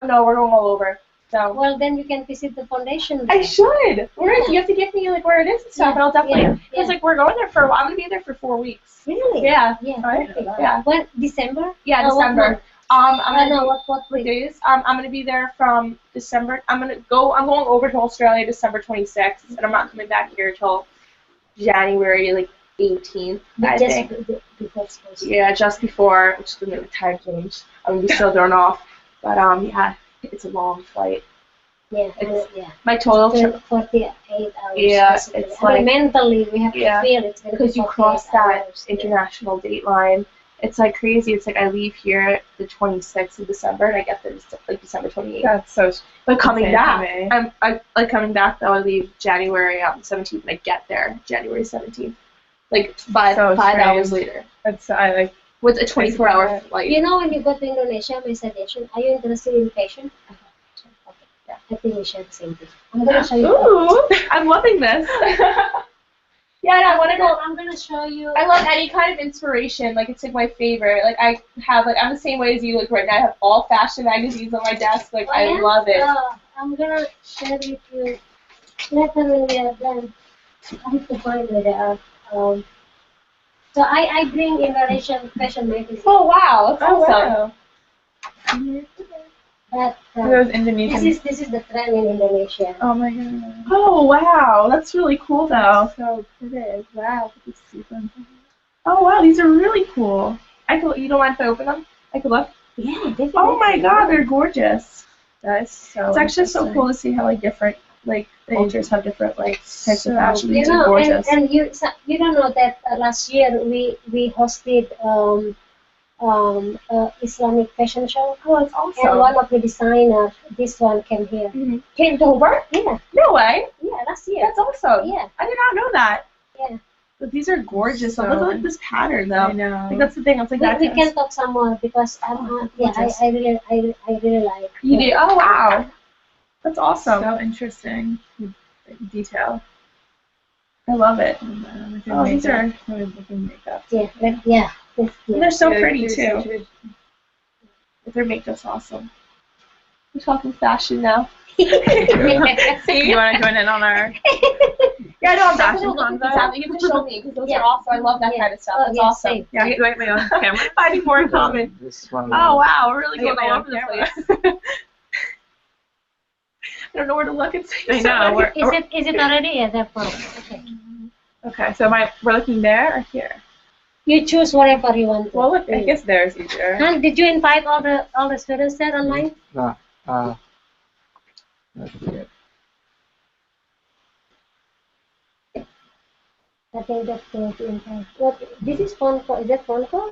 No, we're going all over. So. Well, then you can visit the foundation. I should. Where is? You have to give me like where it is and stuff, and I'll definitely. Because like we're going there for a while. I'm gonna be there for 4 weeks. Really? Yeah. Yeah. Right? Okay. Yeah. When December? Yeah, December. I'm gonna what days. I'm gonna be there from December. I'm going over to Australia December 26th, and I'm not coming back here till January like 18th. I think. Yeah, just before, which is gonna be the time change. I'm gonna be still thrown off, but yeah, it's a long flight. Yeah, my total trip. 48 hours. Yeah, it's like mentally we have to feel it's because you cross that international date line. It's like crazy. It's like I leave here the 26th of December and I get there like December 28th. That's so. But coming back, I like coming back though. I leave January 17th and I get there January 17th. Like five hours later. That's I like. With a 24-hour flight. You know, when you go to Indonesia, my suggestion. Are you interested in fashion? I think we share the same thing. I'm gonna show you. Ooh, I'm loving this. Yeah, I want to go. I'm gonna show you. I love any kind of inspiration. Like it's like my favorite. Like I have like I'm the same way as you. Like right now, I have all fashion magazines on my desk. Like I love it. I'm gonna share with you. Later when we are done, I have to find where they are. So I bring Indonesian fashion magazine. Oh wow, that's awesome. Wow. That, those Indonesian. This is the trend in Indonesia. Oh my god. Oh wow, that's really cool though. So pretty. Wow. Oh wow, these are really cool. You don't mind if I open them? I could look. Yeah, definitely. Oh my god, they're gorgeous. That is so. It's actually so cool to see how like different like cultures have different like types of fashion. These are gorgeous. And you don't know that last year we hosted Islamic fashion show. Oh, that's awesome. And one of the designers, this one came here. Mm-hmm. Came to Hobart? Yeah. No way. Yeah, last year. That's awesome. Yeah. I did not know that. Yeah. But these are gorgeous. So, look at this pattern though. I know. Like, that's the thing. It's like we can talk some more because I really like. You do? Oh wow. That's awesome. So interesting. Detail. I love it. Oh, these are. Makeup. Yeah. And they're so pretty too. Their makeup's awesome. We're talking fashion now. See? You want to join in on our? Yeah, no, I'm fashion definitely looking. You have to show me because those are awesome. I love that kind of stuff. That's awesome. Same. Yeah, do I have my own camera? Finding more in common. Oh wow, we're really going all over the place. I don't know where to look. It's I know. Is it already? Yeah, therefore. Okay. Okay, so we're looking there or here? You choose whatever you want. Well, look, I guess there's easier. And did you invite all the students there online? No. Not yet. I think that's going to invite. What? This is phone call. Is that phone call?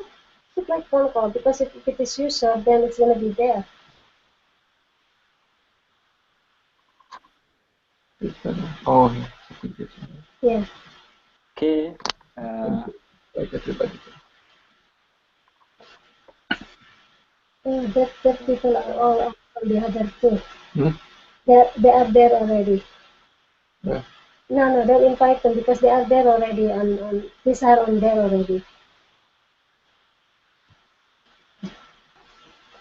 It's like phone call because if it is user, then it's gonna be there. Oh, yeah. Okay. Like everybody. That people are all on the other too. Hmm? They are there already. Yeah. No, don't invite them because they are there already. These are on there already.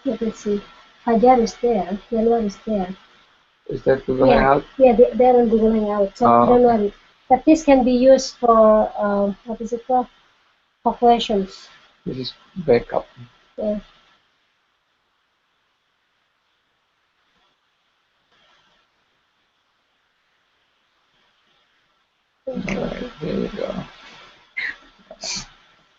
Let me see. Hajar is there. Yanwar is there. Is that Google Hangout? Yeah, they're on Google Hangout. So don't worry. But this can be used for what is it called? For questions. This is backup. Yeah. Alright, here we go.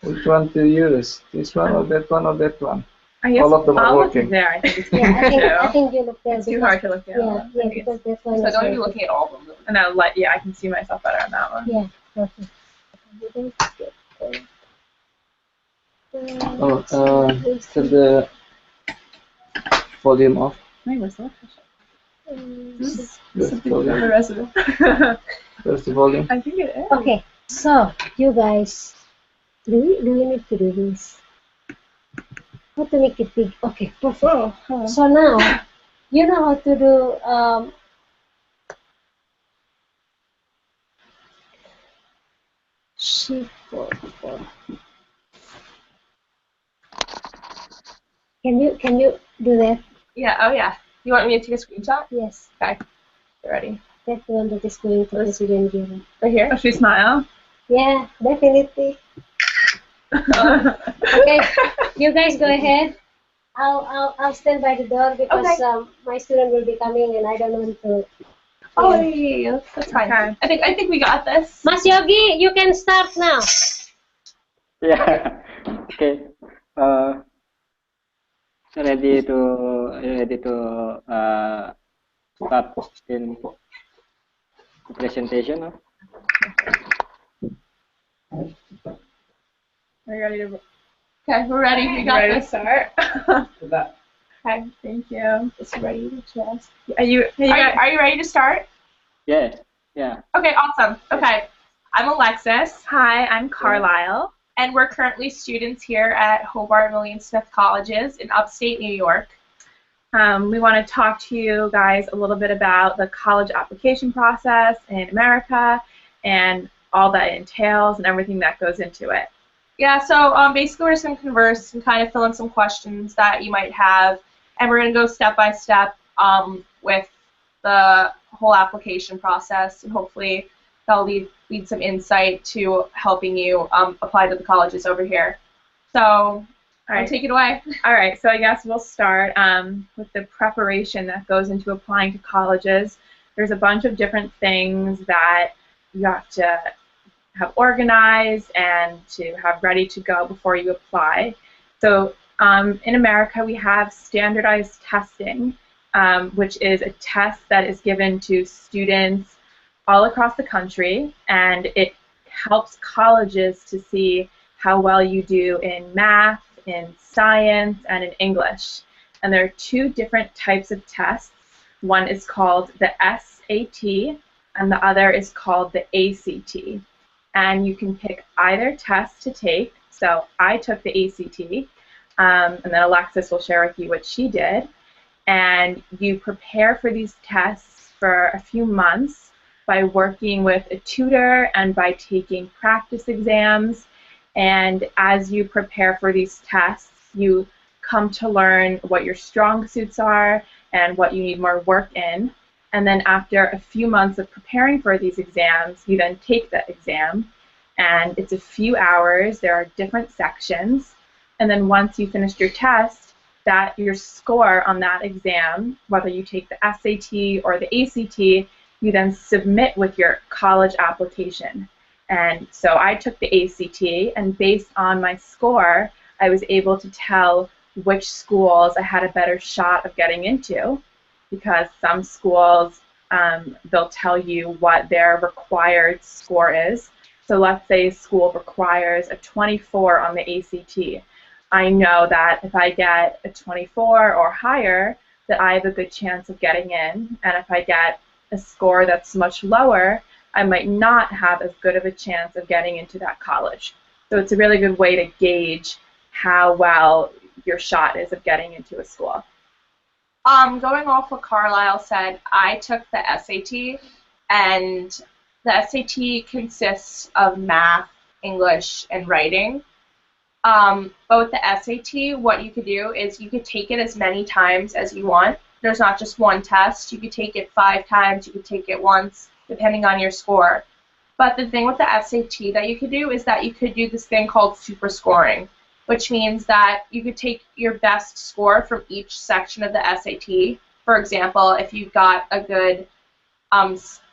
Which one to use? This one or that one or that one? I guess all of them are I'll working. look there. I think it's I think you look there. It's too hard to look at. Yeah, because that one. So is don't be looking at all of them. And I can see myself better on that one. Yeah, perfect. Turn the volume off. What's that? Where's Something from the rest of it. Where's the volume? I think it is. Okay, so you guys, do we need to do this? How to make it big? Okay, perfect. So now, you know how to do shift 4. Can you do that? Yeah. Oh yeah. You want me to take a screenshot? Yes. Okay. Get ready. That one that is going to President Giro. Right here? Oh, should we smile? Yeah, definitely. Okay, you guys go ahead. I'll stand by the door because my student will be coming and I don't want to. Oh, yeah, that's fine. Okay. I think we got this. Mas Yogi, you can start now. Yeah. Okay. Ready to start in the presentation. No? Are you ready to? Okay, we're ready. We got ready this. to start? Okay, Thank you. just ready to just. Are you? Are you ready to start? Yeah. Yeah. Okay, awesome. Okay, I'm Alexis, Hi, I'm Carlyle. and we're currently students here at Hobart William Smith Colleges in upstate New York. We want to talk to you guys a little bit about the college application process in America and all that it entails and everything that goes into it. Yeah, so basically we're just going to converse and kind of fill in some questions that you might have, and we're going to go step by step with the whole application process, and hopefully that'll lead some insight to helping you apply to the colleges over here. So, All right. take it away. All right, so I guess we'll start with the preparation that goes into applying to colleges. There's a bunch of different things that you have to have organized and to have ready to go before you apply. So in America, we have standardized testing, which is a test that is given to students all across the country, and it helps colleges to see how well you do in math, in science, and in English. And there are two different types of tests. One is called the SAT, and the other is called the ACT. And you can pick either test to take. So I took the ACT, and then Alexis will share with you what she did. And you prepare for these tests for a few months by working with a tutor and by taking practice exams. And as you prepare for these tests, you come to learn what your strong suits are and what you need more work in. And then after a few months of preparing for these exams, you then take the exam. And it's a few hours. There are different sections. And then once you finished your test, that your score on that exam, whether you take the SAT or the ACT, you then submit with your college application. And so I took the ACT, and based on my score, I was able to tell which schools I had a better shot of getting into, because some schools, they'll tell you what their required score is. So let's say a school requires a 24 on the ACT. I know that if I get a 24 or higher, that I have a good chance of getting in, and if I get a score that's much lower, I might not have as good of a chance of getting into that college. So it's a really good way to gauge how well your shot is of getting into a school. Going off what Carlyle said, I took the SAT, and the SAT consists of math, English, and writing. But with the SAT, what you could do is you could take it as many times as you want. There's not just one test. You could take it 5 times, you could take it once, depending on your score. But the thing with the SAT that you could do is that you could do this thing called super scoring, which means that you could take your best score from each section of the SAT. For example, if you got a good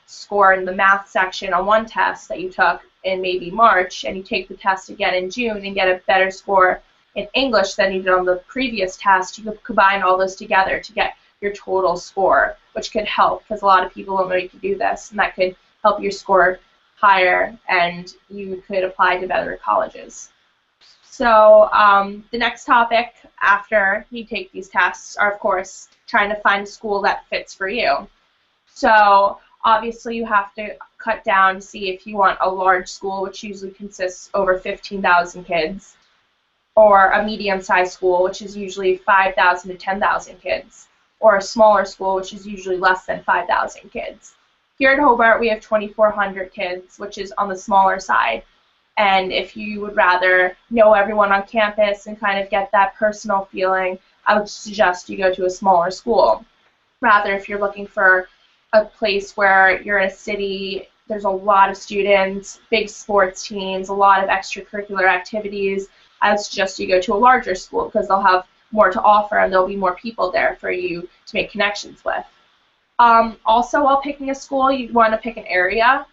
score in the math section on one test that you took in maybe March, and you take the test again in June and get a better score in English than you did on the previous test, you could combine all those together to get your total score, which could help, because a lot of people don't know you can do this, and that could help your score higher, and you could apply to better colleges. So the next topic after you take these tests are, of course, trying to find a school that fits for you. So obviously you have to cut down to see if you want a large school, which usually consists over 15,000 kids, or a medium-sized school, which is usually 5,000 to 10,000 kids, or a smaller school, which is usually less than 5,000 kids. Here at Hobart, we have 2,400 kids, which is on the smaller side. And if you would rather know everyone on campus and kind of get that personal feeling, I would suggest you go to a smaller school. Rather, if you're looking for a place where you're in a city, there's a lot of students, big sports teams, a lot of extracurricular activities, I would suggest you go to a larger school because they'll have more to offer and there'll be more people there for you to make connections with. Also, while picking a school, you want to pick an area.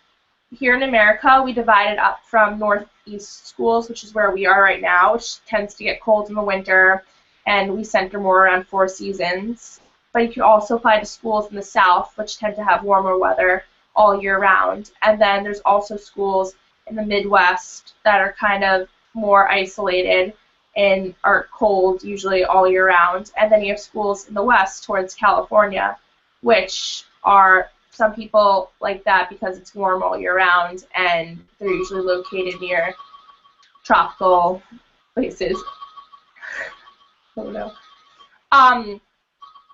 Here in America, we divide it up from northeast schools, which is where we are right now, which tends to get cold in the winter, and we center more around 4 seasons. But you can also apply to schools in the south, which tend to have warmer weather all year round. And then there's also schools in the Midwest that are kind of more isolated and are cold usually all year round. And then you have schools in the west towards California, which are, some people like that because it's warm all year round and they're usually located near tropical places. Oh no.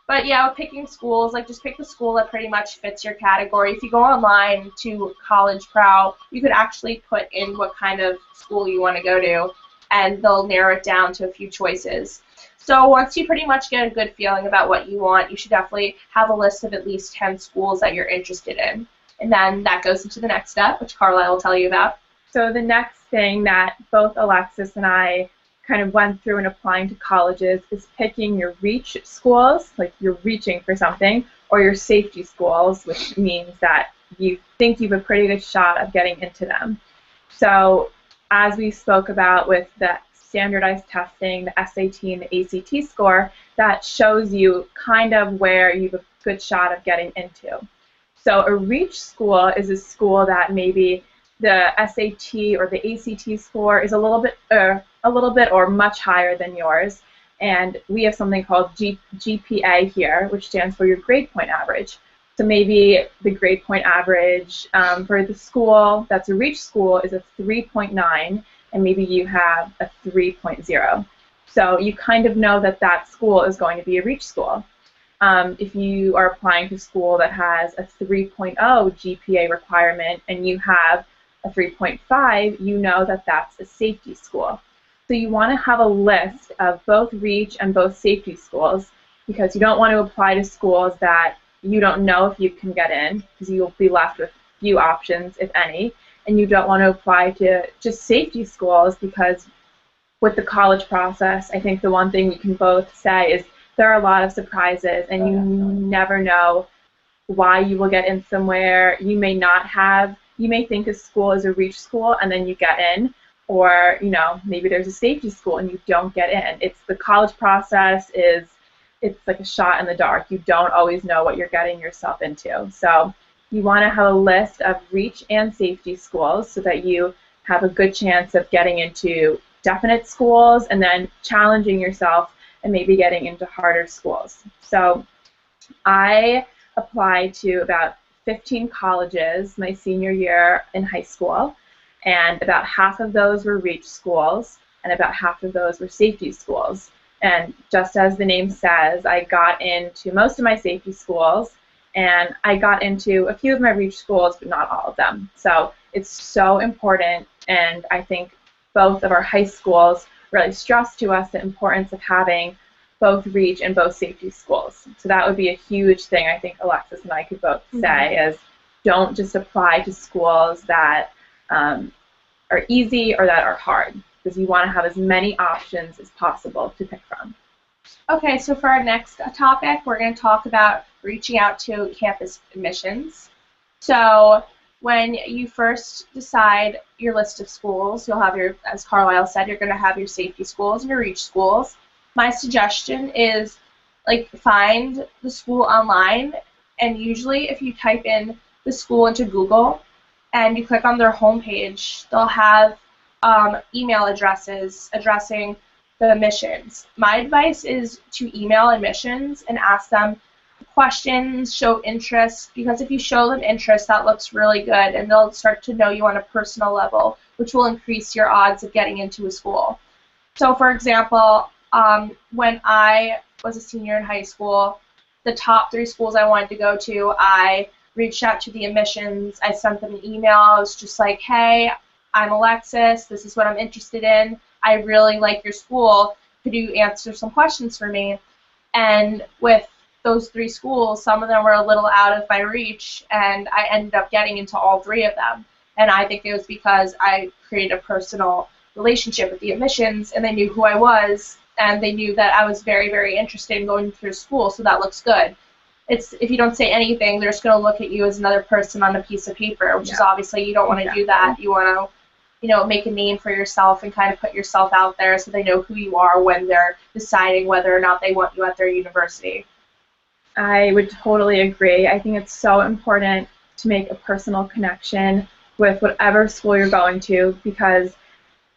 But yeah, with picking schools, like just pick the school that pretty much fits your category. If you go online to College Prow, you could actually put in what kind of school you want to go to, and they'll narrow it down to a few choices. So once you pretty much get a good feeling about what you want, you should definitely have a list of at least 10 schools that you're interested in. And then that goes into the next step, which Carlyle will tell you about. So the next thing that both Alexis and I kind of went through in applying to colleges is picking your reach schools, like you're reaching for something, or your safety schools, which means that you think you have a pretty good shot of getting into them. So as we spoke about with the standardized testing, the SAT and the ACT score, that shows you kind of where you have a good shot of getting into. So a reach school is a school that maybe the SAT or the ACT score is a little bit or much higher than yours, and we have something called GPA here, which stands for your grade point average. So maybe the grade point average for the school that's a reach school is a 3.9, and maybe you have a 3.0. So you kind of know that that school is going to be a reach school. If you are applying to a school that has a 3.0 GPA requirement and you have a 3.5, you know that that's a safety school. So you want to have a list of both reach and both safety schools, because you don't want to apply to schools that you don't know if you can get in, because you'll be left with few options, if any, and you don't want to apply to just safety schools, because with the college process, I think the one thing we can both say is there are a lot of surprises, and you never know why you will get in somewhere. You may not have, you may think a school is a reach school and then you get in, or maybe there's a safety school and you don't get in. It's the college process it's like a shot in the dark. You don't always know what you're getting yourself into. So you want to have a list of reach and safety schools so that you have a good chance of getting into definite schools and then challenging yourself and maybe getting into harder schools. So I applied to about 15 colleges my senior year in high school, and about half of those were reach schools and about half of those were safety schools. And just as the name says, I got into most of my safety schools, and I got into a few of my reach schools, but not all of them. So it's so important, and I think both of our high schools really stress to us the importance of having both reach and both safety schools. So that would be a huge thing I think Alexis and I could both say is don't just apply to schools that are easy or that are hard, because you want to have as many options as possible to pick from. Okay, so for our next topic, we're going to talk about reaching out to campus admissions. So when you first decide your list of schools, you'll have your, as Carlyle said, you're going to have your safety schools and your reach schools. My suggestion is find the school online, and usually if you type in the school into Google and you click on their homepage, they'll have email addresses addressing the admissions. My advice is to email admissions and ask them questions, show interest, because if you show them interest, that looks really good, and they'll start to know you on a personal level, which will increase your odds of getting into a school. So for example, when I was a senior in high school, the top 3 schools I wanted to go to, I reached out to the admissions. I sent them an email. I was just like, hey, I'm Alexis. This is what I'm interested in. I really like your school. Could you answer some questions for me? And with those 3 schools, some of them were a little out of my reach, and I ended up getting into all 3 of them. And I think it was because I created a personal relationship with the admissions, and they knew who I was, and they knew that I was very, very interested in going through school, so that looks good. It's, if you don't say anything, they're just going to look at you as another person on a piece of paper, which is obviously, you don't want to do that. You want to, you know, make a name for yourself and kind of put yourself out there so they know who you are when they're deciding whether or not they want you at their university. I would totally agree. I think it's so important to make a personal connection with whatever school you're going to, because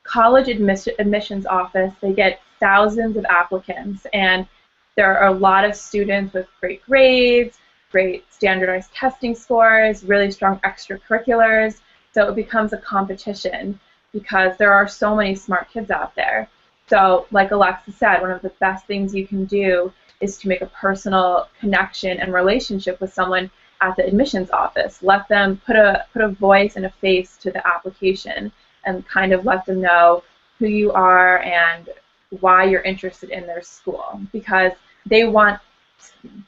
college admissions office, they get thousands of applicants, and there are a lot of students with great grades, great standardized testing scores, really strong extracurriculars, so it becomes a competition because there are so many smart kids out there. So like Alexis said, one of the best things you can do is to make a personal connection and relationship with someone at the admissions office. Let them put a voice and a face to the application and kind of let them know who you are and why you're interested in their school, because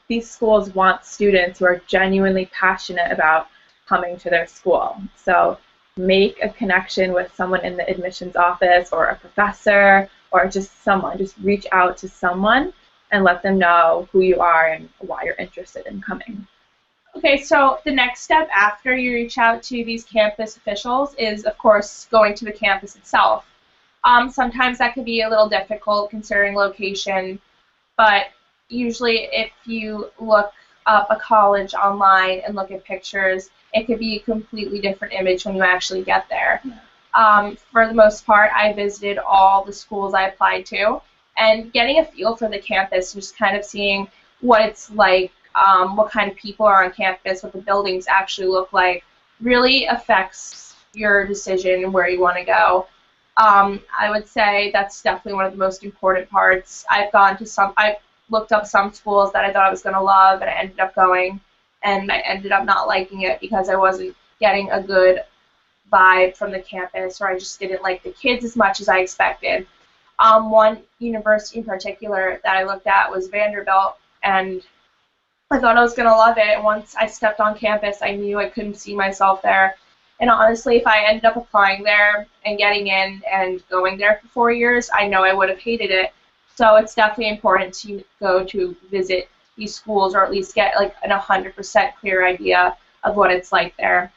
these schools want students who are genuinely passionate about coming to their school. So make a connection with someone in the admissions office or a professor or just someone. Just reach out to someone and let them know who you are and why you're interested in coming. Okay, so the next step after you reach out to these campus officials is, of course, going to the campus itself. Sometimes that can be a little difficult considering location, but usually if you look up a college online and look at pictures, it could be a completely different image when you actually get there. For the most part, I visited all the schools I applied to, and getting a feel for the campus, just kind of seeing what it's like, what kind of people are on campus, what the buildings actually look like, really affects your decision where you want to go. I would say that's definitely one of the most important parts. I've looked up some schools that I thought I was going to love, and I ended up going, and I ended up not liking it because I wasn't getting a good vibe from the campus, or I just didn't like the kids as much as I expected. One university in particular that I looked at was Vanderbilt, and I thought I was going to love it, and once I stepped on campus, I knew I couldn't see myself there. And honestly, if I ended up applying there and getting in and going there for 4 years, I know I would have hated it. So it's definitely important to go to visit these schools, or at least get like an 100% clear idea of what it's like there.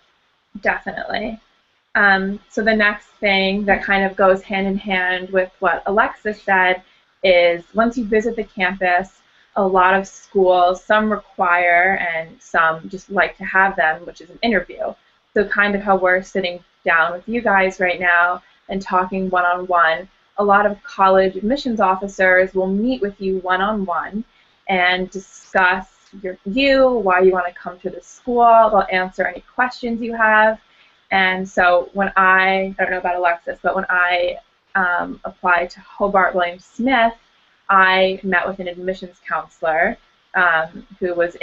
Definitely. So the next thing that kind of goes hand in hand with what Alexis said is once you visit the campus, a lot of schools, some require and some just like to have them, which is an interview. So kind of how we're sitting down with you guys right now and talking one-on-one, a lot of college admissions officers will meet with you one-on-one and discuss why you want to come to the school. They'll answer any questions you have. And so when I don't know about Alexis, but when I applied to Hobart Williams Smith, I met with an admissions counselor who was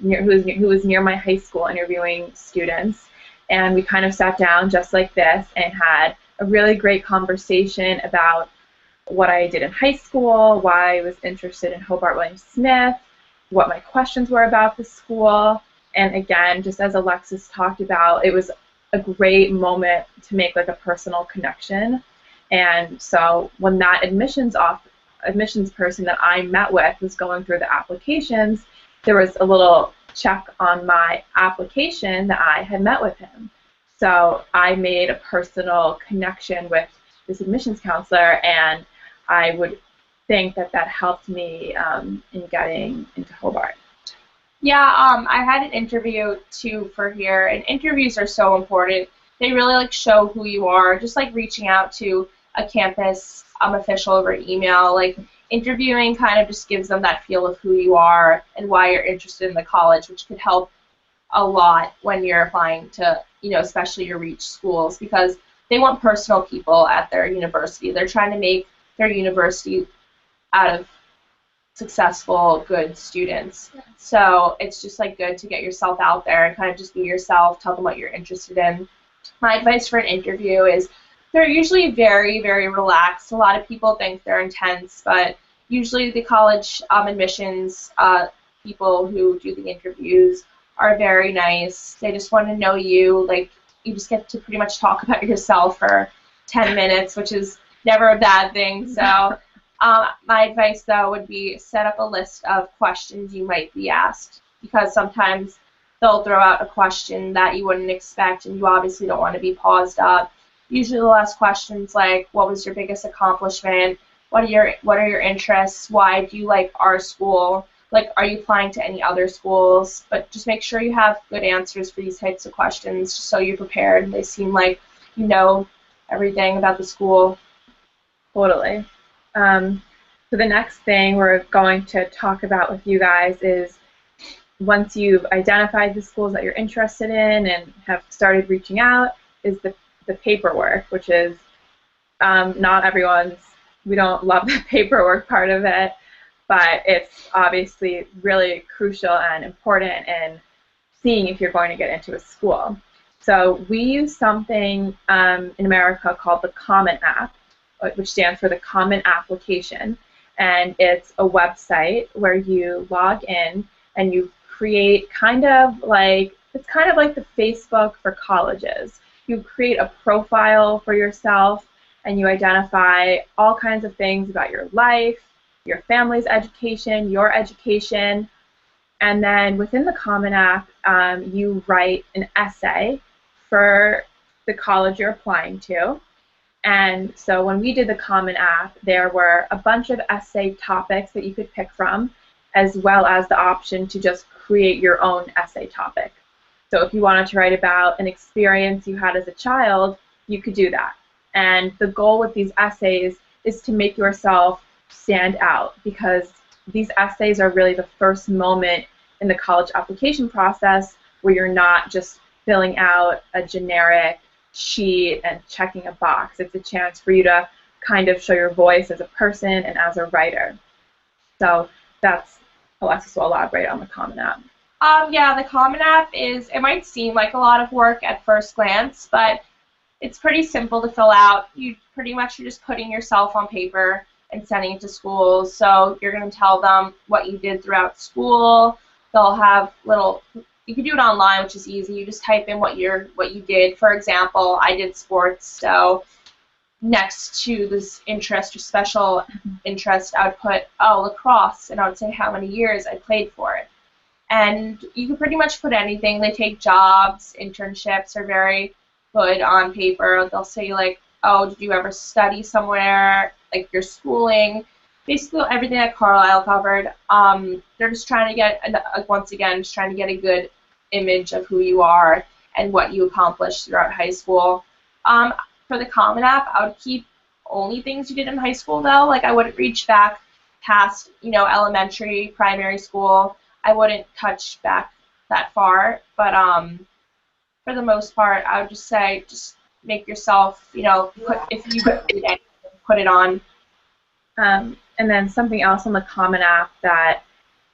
near my high school interviewing students, and we kind of sat down just like this and had a really great conversation about what I did in high school, why I was interested in Hobart Williams Smith, what my questions were about the school, and again, just as Alexis talked about, it was a great moment to make like a personal connection. And so when that admissions person that I met with was going through the applications, there was a little check on my application that I had met with him. So I made a personal connection with this admissions counselor, and I would think that that helped me in getting into Hobart. Yeah, I had an interview too for here, and interviews are so important. They really like show who you are, just like reaching out to a campus official over email. Like interviewing kind of just gives them that feel of who you are and why you're interested in the college, which could help a lot when you're applying to, especially your reach schools, because they want personal people at their university. They're trying to make their university out of successful, good students. So it's just like good to get yourself out there and kind of just be yourself, tell them what you're interested in. My advice for an interview is they're usually very, very relaxed. A lot of people think they're intense, but usually the college admissions people who do the interviews are very nice. They just want to know you. Like, you just get to pretty much talk about yourself for 10 minutes, which is never a bad thing. So my advice, though, would be set up a list of questions you might be asked, because sometimes they'll throw out a question that you wouldn't expect, and you obviously don't want to be paused up. Usually they'll ask questions like, what was your biggest accomplishment? What are your interests? Why do you like our school? Like, are you applying to any other schools? But just make sure you have good answers for these types of questions, just so you're prepared and they seem like you know everything about the school. Totally. So the next thing we're going to talk about with you guys is, once you've identified the schools that you're interested in and have started reaching out, is the paperwork, which is not everyone's. We don't love the paperwork part of it, but it's obviously really crucial and important in seeing if you're going to get into a school. So we use something in America called the Common App, which stands for the Common Application, and it's a website where you log in and you create it's kind of like the Facebook for colleges. You create a profile for yourself, and you identify all kinds of things about your life, your family's education, your education, and then within the Common App, you write an essay for the college you're applying to. And so when we did the Common App, there were a bunch of essay topics that you could pick from, as well as the option to just create your own essay topic. So if you wanted to write about an experience you had as a child, you could do that. And the goal with these essays is to make yourself stand out, because these essays are really the first moment in the college application process where you're not just filling out a generic sheet and checking a box. It's a chance for you to kind of show your voice as a person and as a writer. So that's, Alexis will elaborate on the Common App. Yeah, the Common App it might seem like a lot of work at first glance, but it's pretty simple to fill out. You're just putting yourself on paper and sending it to schools. So you're going to tell them what you did throughout school. They'll have you can do it online, which is easy. You just type in what you did. For example, I did sports, so next to this interest or special interest, I would put, lacrosse, and I would say how many years I played for it. And you can pretty much put anything. They take jobs, internships are very good on paper. They'll say, like, oh, did you ever study somewhere, like your schooling, basically everything that Carlyle covered. They're just trying to get, once again, just trying to get a good image of who you are and what you accomplished throughout high school. For the Common App, I would keep only things you did in high school, though. Like, I wouldn't reach back past, elementary, primary school. I wouldn't touch back that far, but for the most part, I would just say, just make yourself, if you did anything, put it on. And then something else on the Common App that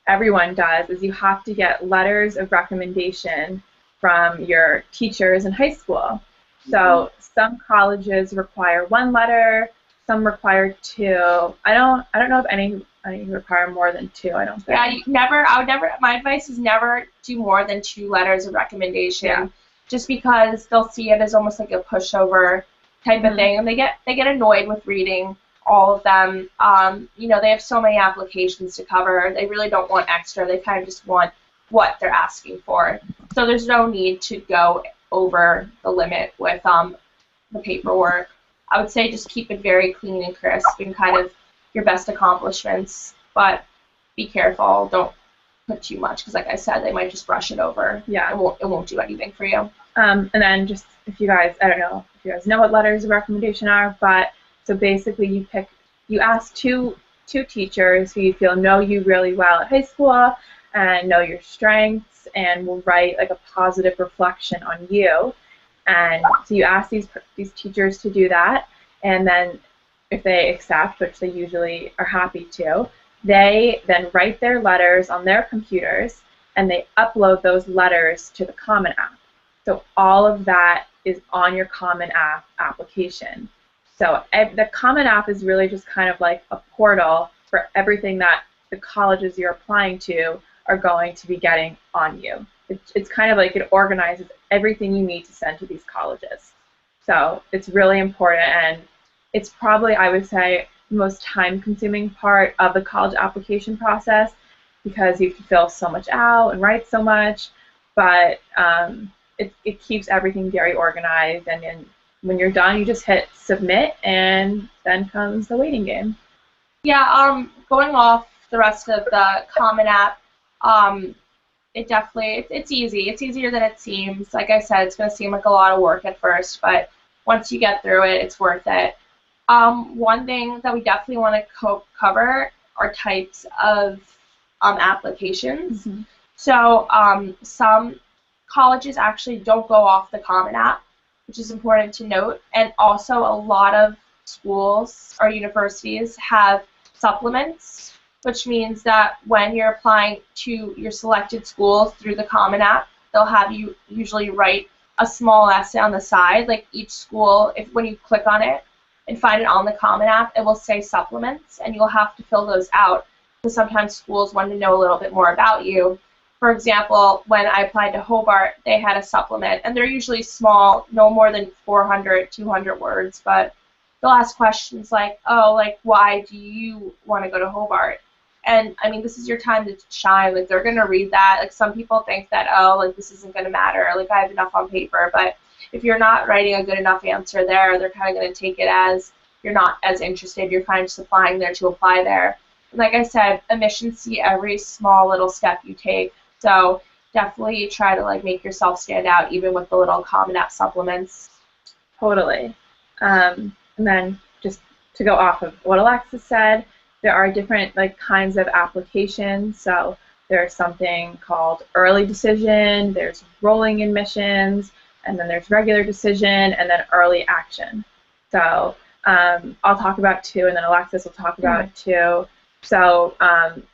everyone does is you have to get letters of recommendation from your teachers in high school. So some colleges require 1 letter, some require 2. I don't know if any require more than 2. I don't think. Yeah, my advice is never do more than 2 letters of recommendation. Yeah. Just because they'll see it as almost like a pushover type of thing, and they get annoyed with reading all of them. They have so many applications to cover. They really don't want extra. They kind of just want what they're asking for. So there's no need to go over the limit with the paperwork. I would say just keep it very clean and crisp and kind of your best accomplishments, but be careful. Don't put too much, because like I said, they might just brush it over. Yeah. It won't do anything for you. And then just, if you guys, I don't know if you guys know what letters of recommendation are, but so basically you ask two teachers who you feel know you really well at high school and know your strengths and will write like a positive reflection on you. And so you ask these teachers to do that, and then if they accept, which they usually are happy to, they then write their letters on their computers and they upload those letters to the Common App. So all of that is on your Common App application. So the Common App is really just kind of like a portal for everything that the colleges you're applying to are going to be getting on you. It's kind of like it organizes everything you need to send to these colleges. So it's really important, and it's probably, I would say, the most time-consuming part of the college application process because you have to fill so much out and write so much, but it keeps everything very organized, and when you're done, you just hit submit, and then comes the waiting game. Yeah, going off the rest of the Common App, it's easy. It's easier than it seems. Like I said, it's going to seem like a lot of work at first, but once you get through it, it's worth it. One thing that we definitely want to cover are types of applications. Mm-hmm. So some colleges actually don't go off the Common App, which is important to note, and also a lot of schools or universities have supplements, which means that when you're applying to your selected schools through the Common App, they'll have you usually write a small essay on the side. Like each school, when you click on it and find it on the Common App, it will say supplements, and you'll have to fill those out because sometimes schools want to know a little bit more about you. For example, when I applied to Hobart, they had a supplement, and they're usually small, no more than 400, 200 words, but they'll ask questions like, oh, like, why do you want to go to Hobart? And, I mean, this is your time to shine. Like, they're going to read that. Like, some people think that, oh, like, this isn't going to matter. Like, I have enough on paper. But if you're not writing a good enough answer there, they're kind of going to take it as you're not as interested. You're kind of just applying there to apply there. And like I said, admissions see every small little step you take. So definitely try to, like, make yourself stand out, even with the little Common App supplements. Totally. And then just to go off of what Alexis said, there are different kinds of applications. So there's something called early decision, there's rolling admissions, and then there's regular decision, and then early action. So I'll talk about two, and then Alexis will talk about two. So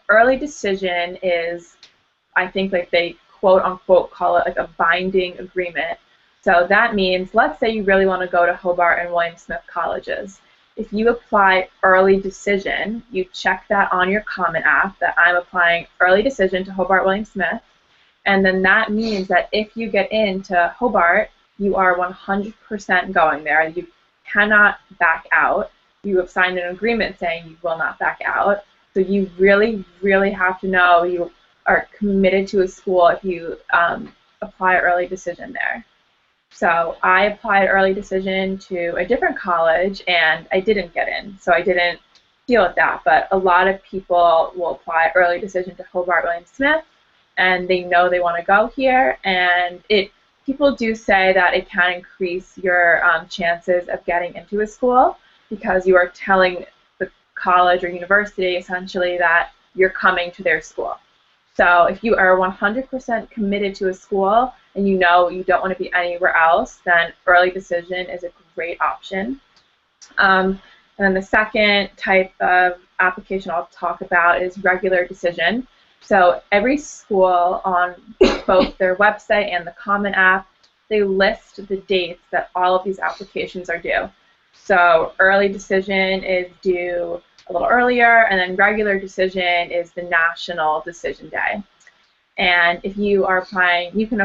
early decision is, I think they quote unquote call it like a binding agreement. So that means, let's say you really want to go to Hobart and William Smith colleges. If you apply early decision, you check that on your Common App that I'm applying early decision to Hobart William Smith, and then that means that if you get into Hobart, you are 100% going there. You cannot back out. You have signed an agreement saying you will not back out. So you really, really have to know you are committed to a school if you apply early decision there. So I applied early decision to a different college, and I didn't get in, so I didn't deal with that. But a lot of people will apply early decision to Hobart William Smith, and they know they want to go here, and people do say that it can increase your chances of getting into a school because you are telling the college or university essentially that you're coming to their school. So if you are 100% committed to a school and you know you don't want to be anywhere else, then early decision is a great option. And then the second type of application I'll talk about is regular decision. So every school on both their website and the Common App, they list the dates that all of these applications are due. So early decision is due a little earlier, and then regular decision is the national decision day. And if you are applying, you can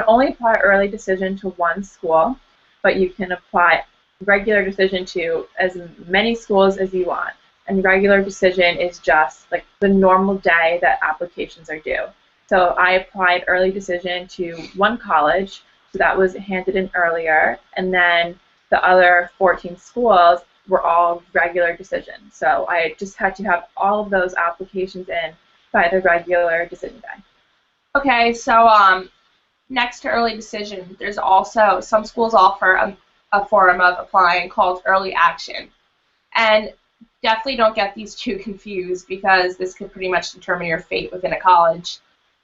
only apply early decision to one school, but you can apply regular decision to as many schools as you want. And regular decision is just like the normal day that applications are due. So I applied early decision to one college, so that was handed in earlier, and then the other 14 schools were all regular decision. So I just had to have all of those applications in by the regular decision day. Okay, so next to early decision, there's also, some schools offer a form of applying called early action. And definitely don't get these two confused because this could pretty much determine your fate within a college.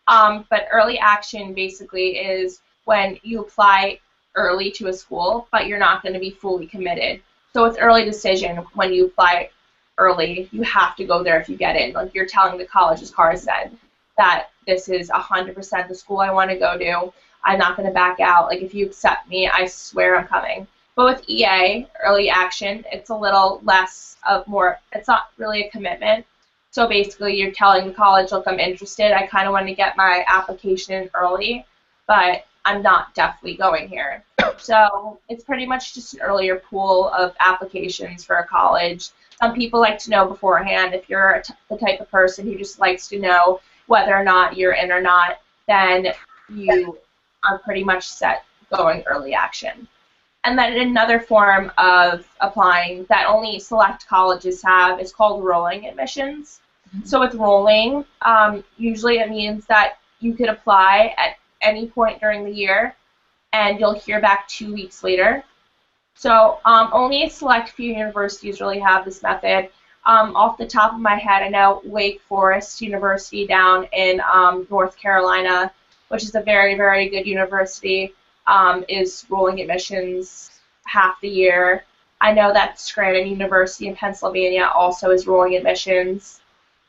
But early action basically is when you apply early to a school, but you're not going to be fully committed. So it's early decision. When you apply early, you have to go there if you get in. Like, you're telling the college, as Cara said, that this is 100% the school I want to go to. I'm not going to back out. Like, if you accept me, I swear I'm coming. But with EA, early action, it's a little less of more, it's not really a commitment. So basically, you're telling the college, look, I'm interested. I kind of want to get my application in early, but I'm not definitely going here. So it's pretty much just an earlier pool of applications for a college. Some people like to know beforehand. If you're the type of person who just likes to know whether or not you're in or not, then you are pretty much set going early action. And then another form of applying that only select colleges have is called rolling admissions. So with rolling, usually it means that you could apply at any point during the year, and you'll hear back 2 weeks later. So only a select few universities really have this method. Off the top of my head, I know Wake Forest University down in North Carolina, which is a very, very good university, is rolling admissions half the year. I know that Scranton University in Pennsylvania also is rolling admissions.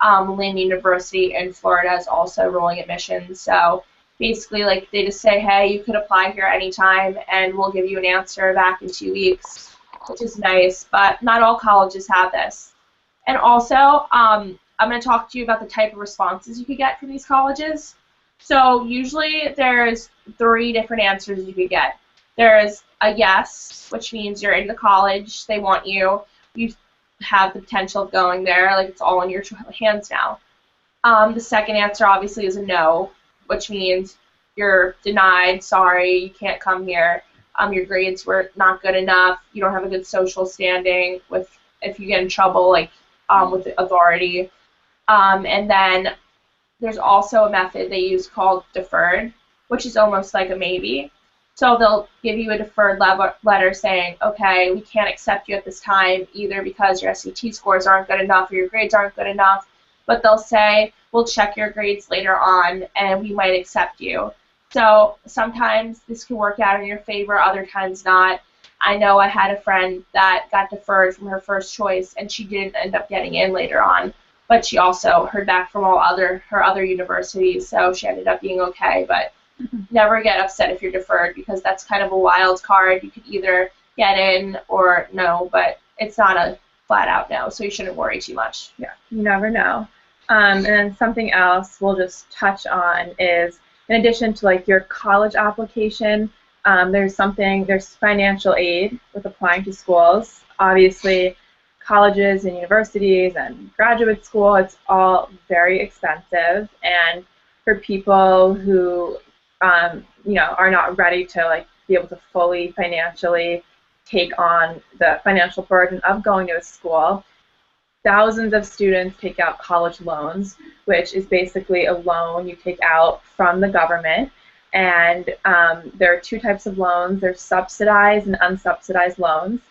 Lange University in Florida is also rolling admissions. So basically, like, they just say, hey, you could apply here anytime, and we'll give you an answer back in 2 weeks, which is nice. But not all colleges have this. And also, I'm going to talk to you about the type of responses you could get from these colleges. So usually there's 3 different answers you could get. There's a yes, which means you're in the college, they want you, you have the potential of going there, like it's all in your hands now. The second answer obviously is a no, which means you're denied, sorry, you can't come here, your grades were not good enough, you don't have a good social standing with, if you get in trouble, like with the authority. And then there's also a method they use called deferred, which is almost like a maybe. So they'll give you a deferred letter saying, okay, we can't accept you at this time, either because your SAT scores aren't good enough or your grades aren't good enough, but they'll say, we'll check your grades later on and we might accept you. So sometimes this can work out in your favor, other times not. I know I had a friend that got deferred from her first choice and she didn't end up getting in later on, but she also heard back from her other universities, so she ended up being okay. But never get upset if you're deferred, because that's kind of a wild card. You could either get in or no, but it's not a flat out no, so you shouldn't worry too much. Yeah, you never know. And then something else we'll just touch on is, in addition to like your college application, there's financial aid with applying to schools. Obviously, colleges and universities and graduate school, it's all very expensive, and for people who are not ready to like be able to fully financially take on the financial burden of going to a school, thousands of students take out college loans, which is basically a loan you take out from the government. And there are 2 types of loans. There's subsidized and unsubsidized loans.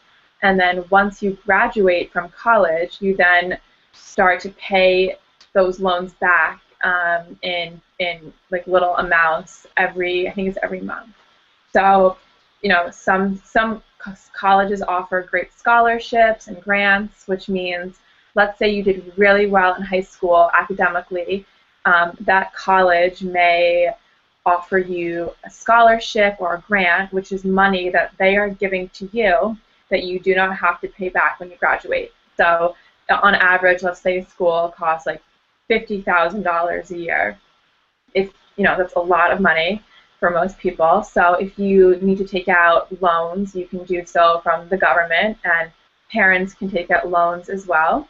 And then once you graduate from college, you then start to pay those loans back in like little amounts I think it's every month. So, some colleges offer great scholarships and grants, which means, let's say you did really well in high school academically, that college may offer you a scholarship or a grant, which is money that they are giving to you that you do not have to pay back when you graduate. So on average, let's say a school costs like $50,000 a year. That's a lot of money for most people. So if you need to take out loans, you can do so from the government, and parents can take out loans as well.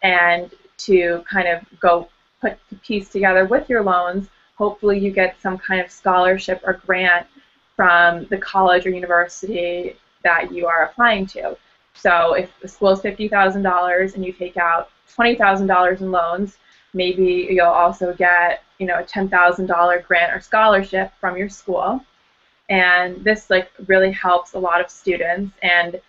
And to kind of go put the piece together with your loans, hopefully you get some kind of scholarship or grant from the college or university that you are applying to. So if the school is $50,000 and you take out $20,000 in loans, maybe you'll also get a $10,000 grant or scholarship from your school. And this really helps a lot of students, and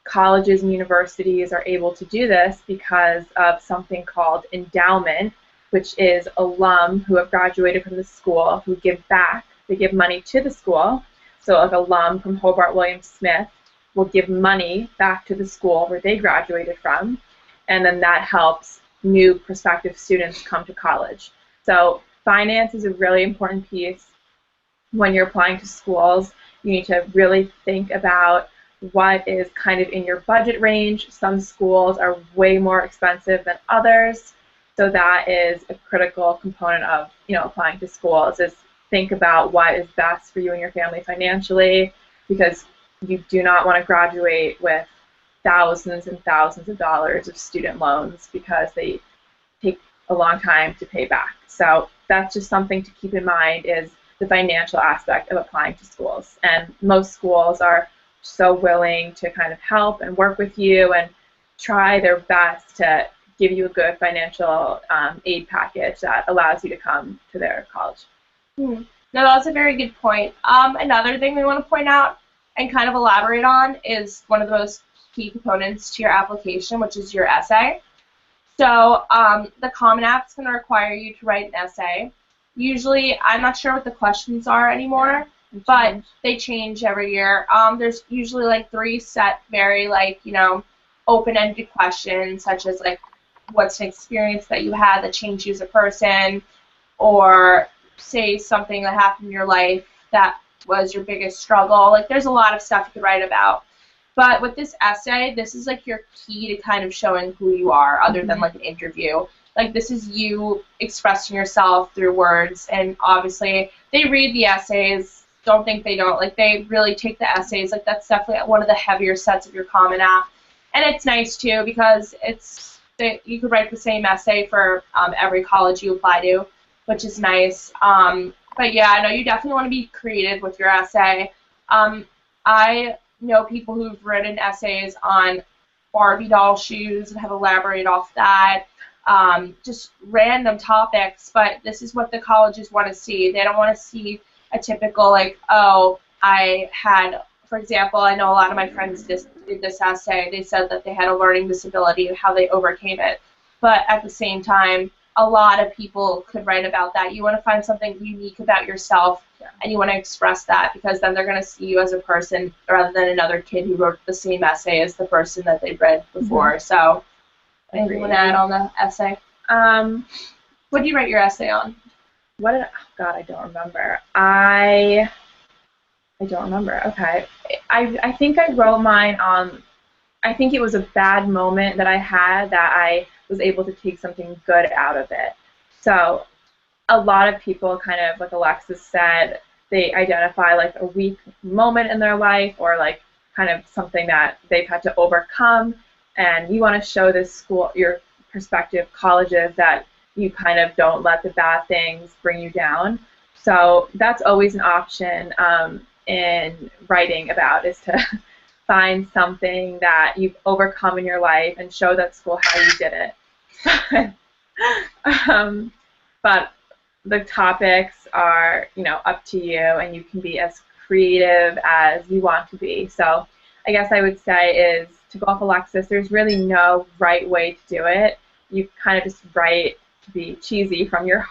colleges and universities are able to do this because of something called endowment, which is alum who have graduated from the school who give back. They give money to the school. So like alum from Hobart Williams Smith will give money back to the school where they graduated from, and then that helps new prospective students come to college. So finance is a really important piece when you're applying to schools. You need to really think about what is kind of in your budget range. Some schools are way more expensive than others. So that is a critical component of, applying to schools, is think about what is best for you and your family financially, because you do not want to graduate with thousands and thousands of dollars of student loans because they take a long time to pay back. So that's just something to keep in mind, is the financial aspect of applying to schools. And most schools are so willing to kind of help and work with you and try their best to give you a good financial aid package that allows you to come to their college. No, that's a very good point. Another thing we want to point out and kind of elaborate on is one of the most key components to your application, which is your essay. So the Common App is going to require you to write an essay. Usually, I'm not sure what the questions are anymore, but they change every year. There's usually like 3 set, very open-ended questions, such as like, what's an experience that you had that changed you as a person, or say something that happened in your life that was your biggest struggle. Like, there's a lot of stuff you could write about. But with this essay, this is like your key to kind of showing who you are, other than like an interview. Like, this is you expressing yourself through words, and obviously they read the essays. Don't think they don't. Like, they really take the essays. Like, that's definitely one of the heavier sets of your Common App. And it's nice too, because you could write the same essay for every college you apply to, which is nice. But yeah, I know you definitely want to be creative with your essay. I know people who've written essays on Barbie doll shoes and have elaborated off that, just random topics, but this is what the colleges want to see. They don't want to see a typical, like, oh, I had, for example, I know a lot of my friends did this essay. They said that they had a learning disability and how they overcame it. But at the same time, a lot of people could write about that. You want to find something unique about yourself, and you want to express that, because then they're going to see you as a person rather than another kid who wrote the same essay as the person that they read before. So, anything you want to add on the essay? What did you write your essay on? Oh God, I don't remember. I don't remember. Okay. I think I wrote mine on, I think it was a bad moment that I had that I was able to take something good out of it. So a lot of people, kind of like Alexis said, they identify like a weak moment in their life, or like kind of something that they've had to overcome, and you want to show this school, your prospective colleges, that you kind of don't let the bad things bring you down. So that's always an option in writing about, is to find something that you've overcome in your life and show that school how you did it. But the topics are, up to you, and you can be as creative as you want to be. So I guess I would say is, to go off Alexis, there's really no right way to do it. You kind of just write to be cheesy from your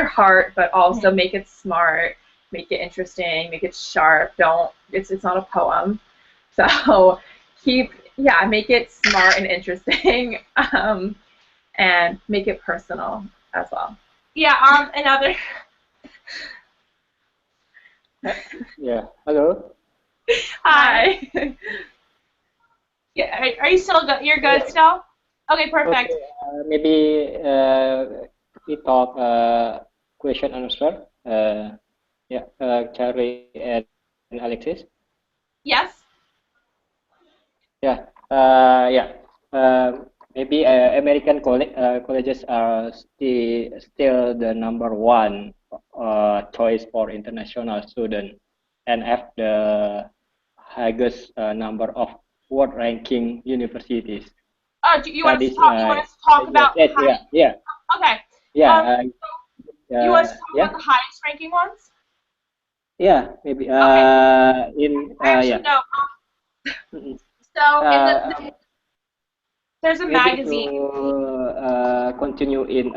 heart, but also make it smart, make it interesting, make it sharp. It's not a poem. So make it smart and interesting, and make it personal as well. Yeah, another. Yeah. Hello. Hi. Yeah, are you still good? You're good still? Okay, perfect. Okay. Maybe we talk question and answer. Charlie and Alexis. Yes. Yeah. Maybe American colleges are still the #1 choice for international students, and have the highest number of world ranking universities. Do you want us to talk? You want us to talk about? Yeah. Okay. Yeah. You want us to talk about the highest ranking ones? Yeah. Maybe. Okay. In. Actually, no. So there's a maybe magazine. to continue in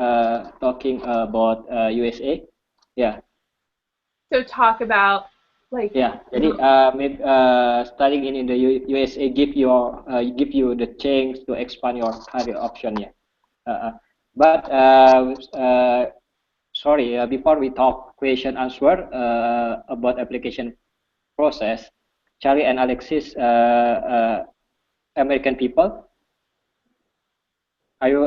talking about USA. Yeah. So talk about like. Yeah. Jadi maybe studying in the USA give you the chance to expand your career option. Yeah. But sorry, before we talk question answer about application process, Charlie and Alexis, American people, are you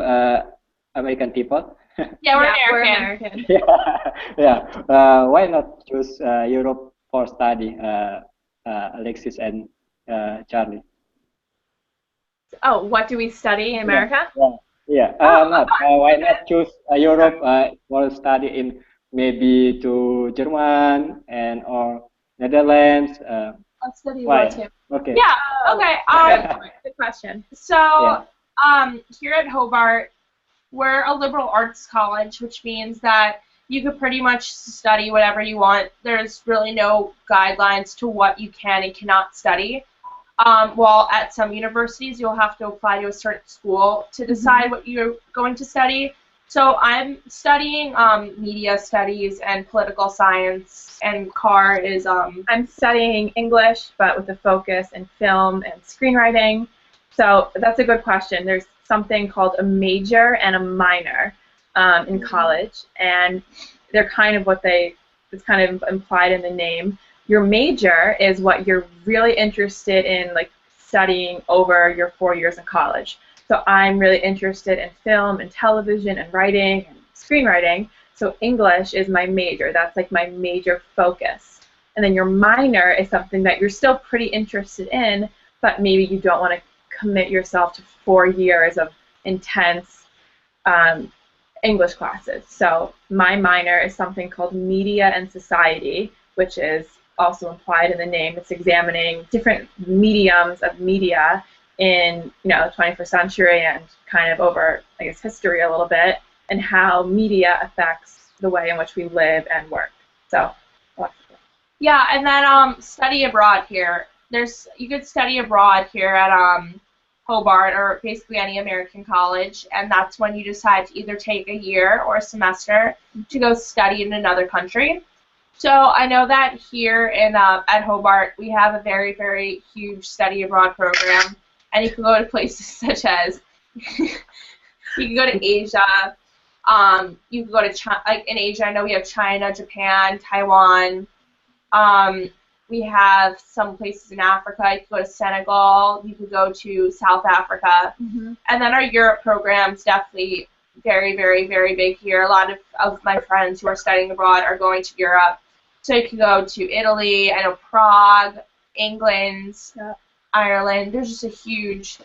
American people. Yeah, we're We're American. American. Yeah. Why not choose Europe for study, Alexis and Charlie? Oh, what do we study in America? Yeah. Yeah. Not. Why not choose Europe for study in maybe to German and or Netherlands? I'll study Why? abroad too. Okay. Yeah. Okay. Good question. So, Yeah. here at Hobart, we're a liberal arts college, which means that you could pretty much study whatever you want. There's really no guidelines to what you can and cannot study. While at some universities, you'll have to apply to a certain school to decide what you're going to study. So I'm studying media studies and political science, and Carr is I'm studying English, but with a focus in film and screenwriting. So that's a good question. There's something called a major and a minor in college, and they're kind of it's kind of implied in the name. Your major is what you're really interested in, like studying over your 4 years in college. So I'm really interested in film and television and writing and screenwriting. So English is my major. That's like my major focus. And then your minor is something that you're still pretty interested in, but maybe you don't want to commit yourself to 4 years of intense English classes. So my minor is something called Media and Society, which is also implied in the name. It's examining different mediums of media in the 21st century and kind of over, I guess, history a little bit, and how media affects the way in which we live and work. So, yeah, and then study abroad here. You could study abroad here at Hobart or basically any American college, and that's when you decide to either take a year or a semester to go study in another country. So I know that here at Hobart we have a very, very huge study abroad program, and you can go to places such as you can go to Asia. You can go to China. Like in Asia, I know we have China, Japan, Taiwan. We have some places in Africa. You could go to Senegal. You could go to South Africa. And then our Europe program's definitely very, very, very big here. A lot of my friends who are studying abroad are going to Europe. So you can go to Italy, I know Prague, England, Ireland. There's just a huge,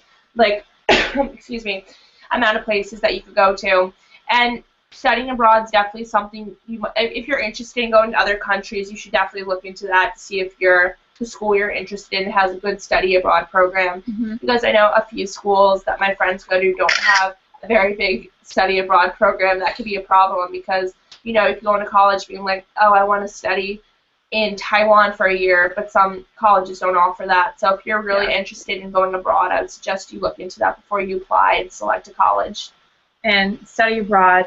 excuse me, amount of places that you could go to. And studying abroad is definitely something, if you're interested in going to other countries, you should definitely look into that to see if the school you're interested in has a good study abroad program. Because I know a few schools that my friends go to don't have a very big study abroad program. That could be a problem because, if you go into college being like, oh, I want to study in Taiwan for a year, but some colleges don't offer that. So if you're really interested in going abroad, I would suggest you look into that before you apply and select a college. And study abroad,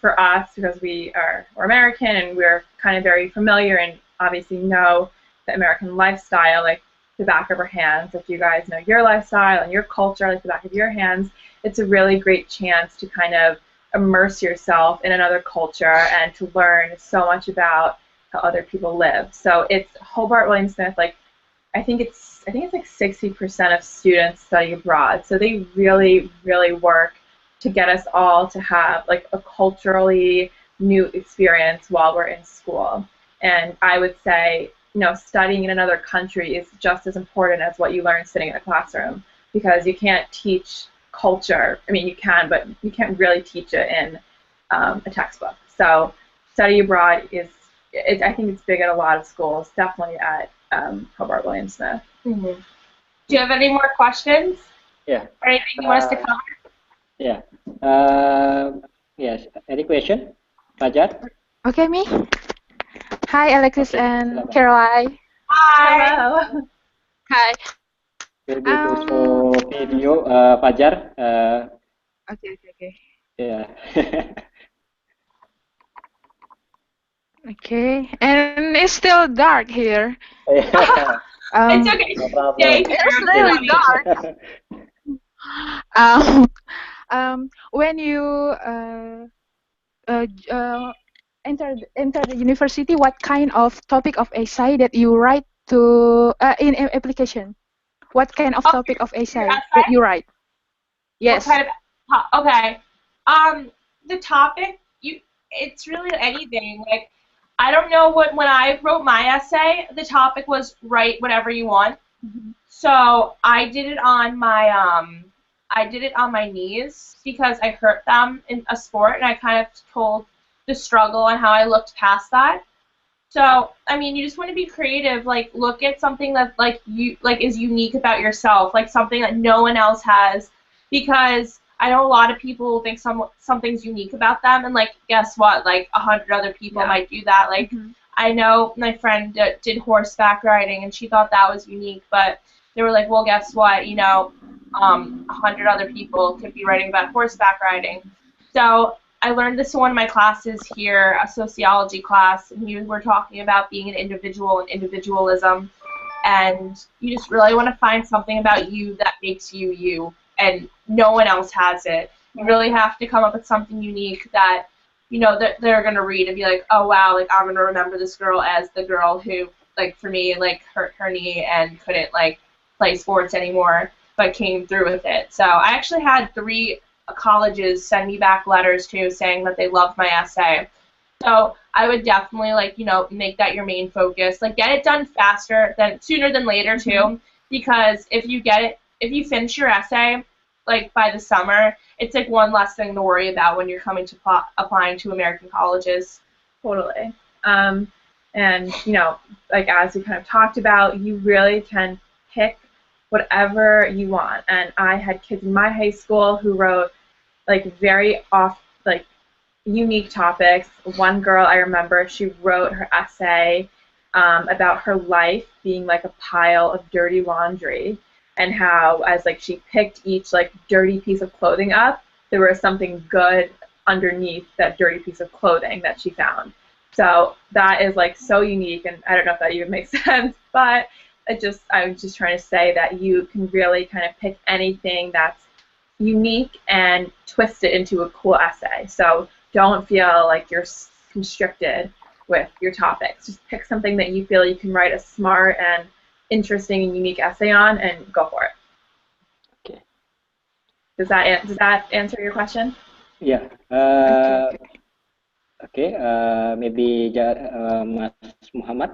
for us, because we're American and we're kind of very familiar and obviously know the American lifestyle like the back of our hands. If you guys know your lifestyle and your culture like the back of your hands, it's a really great chance to kind of immerse yourself in another culture and to learn so much about how other people live. So it's Hobart William Smith, I think it's like 60% of students study abroad. So they really, really work to get us all to have like a culturally new experience while we're in school. And I would say, studying in another country is just as important as what you learn sitting in a classroom, because you can't teach culture. I mean, you can, but you can't really teach it in a textbook. So study abroad I think it's big at a lot of schools, definitely at Hobart William Smith. Do you have any more questions? Yeah. Or anything you want us to cover? Yeah. Yes. Any question, Fajar? Okay, me. Hi, Alexis and Carlyle. Hi. Hello. Hi. Maybe to show video, Fajar. Okay. Yeah. Okay, and it's still dark here. Yeah. It's okay. No problem. It's really dark. When you enter the university, what kind of topic of essay that you write to in application? What kind of topic of essay that you write? Yes. What kind of, okay. the topic, it's really anything. Like, I don't know when I wrote my essay, the topic was write whatever you want. So I did it on my knees because I hurt them in a sport, and I kind of told the struggle and how I looked past that. So, I mean, you just want to be creative, like look at something that like is unique about yourself, like something that no one else has, because I know a lot of people think something's unique about them, and like guess what? Like 100 other people might do that. Like I know my friend did horseback riding, and she thought that was unique, but they were like, well, guess what? 100 other people could be writing about horseback riding. So I learned this in one of my classes here, a sociology class, and we were talking about being an individual and individualism. And you just really want to find something about you that makes you you, and no one else has it. You really have to come up with something unique that, that they're going to read and be like, oh, wow, like, I'm going to remember this girl as the girl who, like, for me, like, hurt her knee and couldn't, like, play sports anymore, but came through with it. So I actually had 3 colleges send me back letters too saying that they loved my essay. So I would definitely make that your main focus. Like get it done sooner than later too, because if you finish your essay like by the summer, it's like one less thing to worry about when you're coming to applying to American colleges. Totally. And like as we kind of talked about, you really can pick whatever you want. And I had kids in my high school who wrote like very unique topics. One girl I remember, she wrote her essay about her life being like a pile of dirty laundry, and how as like she picked each like dirty piece of clothing up, there was something good underneath that dirty piece of clothing that she found. So that is like so unique, and I don't know if that even makes sense, but I was just trying to say that you can really kind of pick anything that's unique and twist it into a cool essay. So don't feel like you're constricted with your topics. Just pick something that you feel you can write a smart and interesting and unique essay on, and go for it. Okay. Does that answer your question? Yeah. Okay. Maybe Mas Muhammad.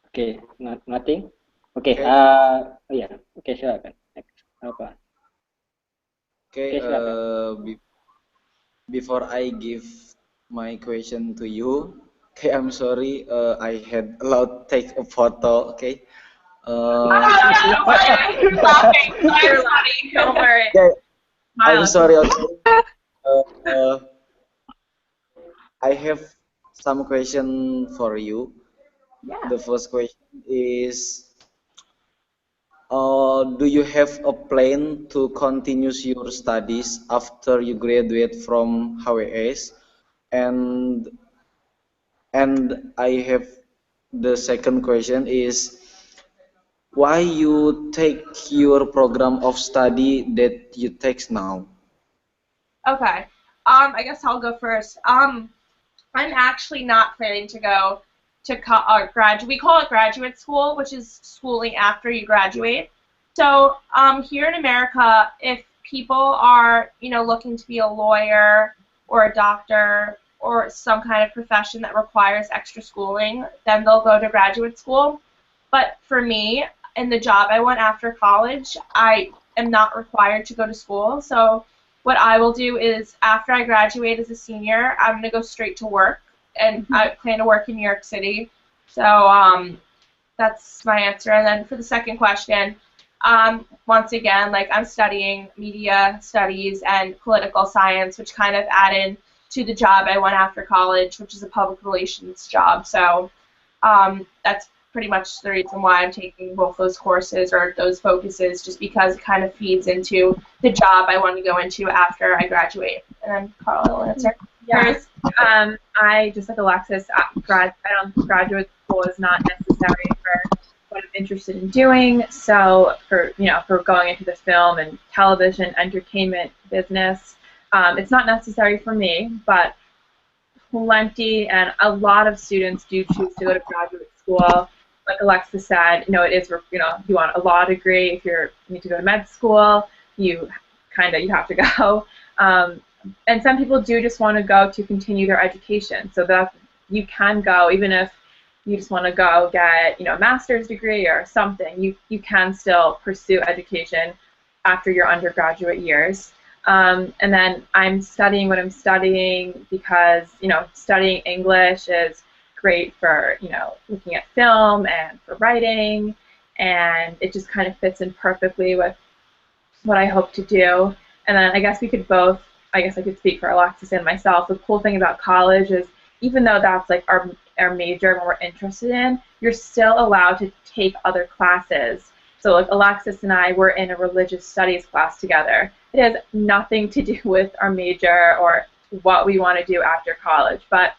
Okay. Nothing. Okay. Yeah. Okay. Silakan. Next. Apa? Okay. Silakan. Before I give my question to you, okay, I'm sorry. I had allowed take a photo. Okay. Don't worry. You're laughing. You're funny. Don't worry. Okay. I'm sorry. Okay. I have some question for you. Yeah. The first question is, do you have a plan to continue your studies after you graduate from HWS? And I have the second question is, why you take your program of study that you take now? Okay. I guess I'll go first. I'm actually not planning to go to graduate. We call it graduate school, which is schooling after you graduate. So here in America, if people are looking to be a lawyer or a doctor or some kind of profession that requires extra schooling, then they'll go to graduate school. But for me, in the job I want after college, I am not required to go to school. So what I will do is after I graduate as a senior, I'm going to go straight to work, and I plan to work in New York City. So that's my answer. And then for the second question, once again, like I'm studying media studies and political science, which kind of added to the job I went after college, which is a public relations job. So that's pretty much the reason why I'm taking both those courses or those focuses, just because it kind of feeds into the job I want to go into after I graduate. And then Carlyle will answer. Yes. I just like Alexis, graduate school is not necessary for what I'm interested in doing. So for going into the film and television entertainment business, it's not necessary for me, but plenty and a lot of students do choose to go to graduate school. Like Alexis said, it is, you want a law degree. If you need to go to med school, you have to go. And some people do just want to go to continue their education, so that you can go even if you just want to go get, a master's degree or something. You can still pursue education after your undergraduate years. And then I'm studying what I'm studying because, studying English is great for, looking at film and for writing, and it just kind of fits in perfectly with what I hope to do. And then I guess I could speak for Alexis and myself. The cool thing about college is even though that's like our major and what we're interested in, you're still allowed to take other classes. So like Alexis and I were in a religious studies class together. It has nothing to do with our major or what we want to do after college, but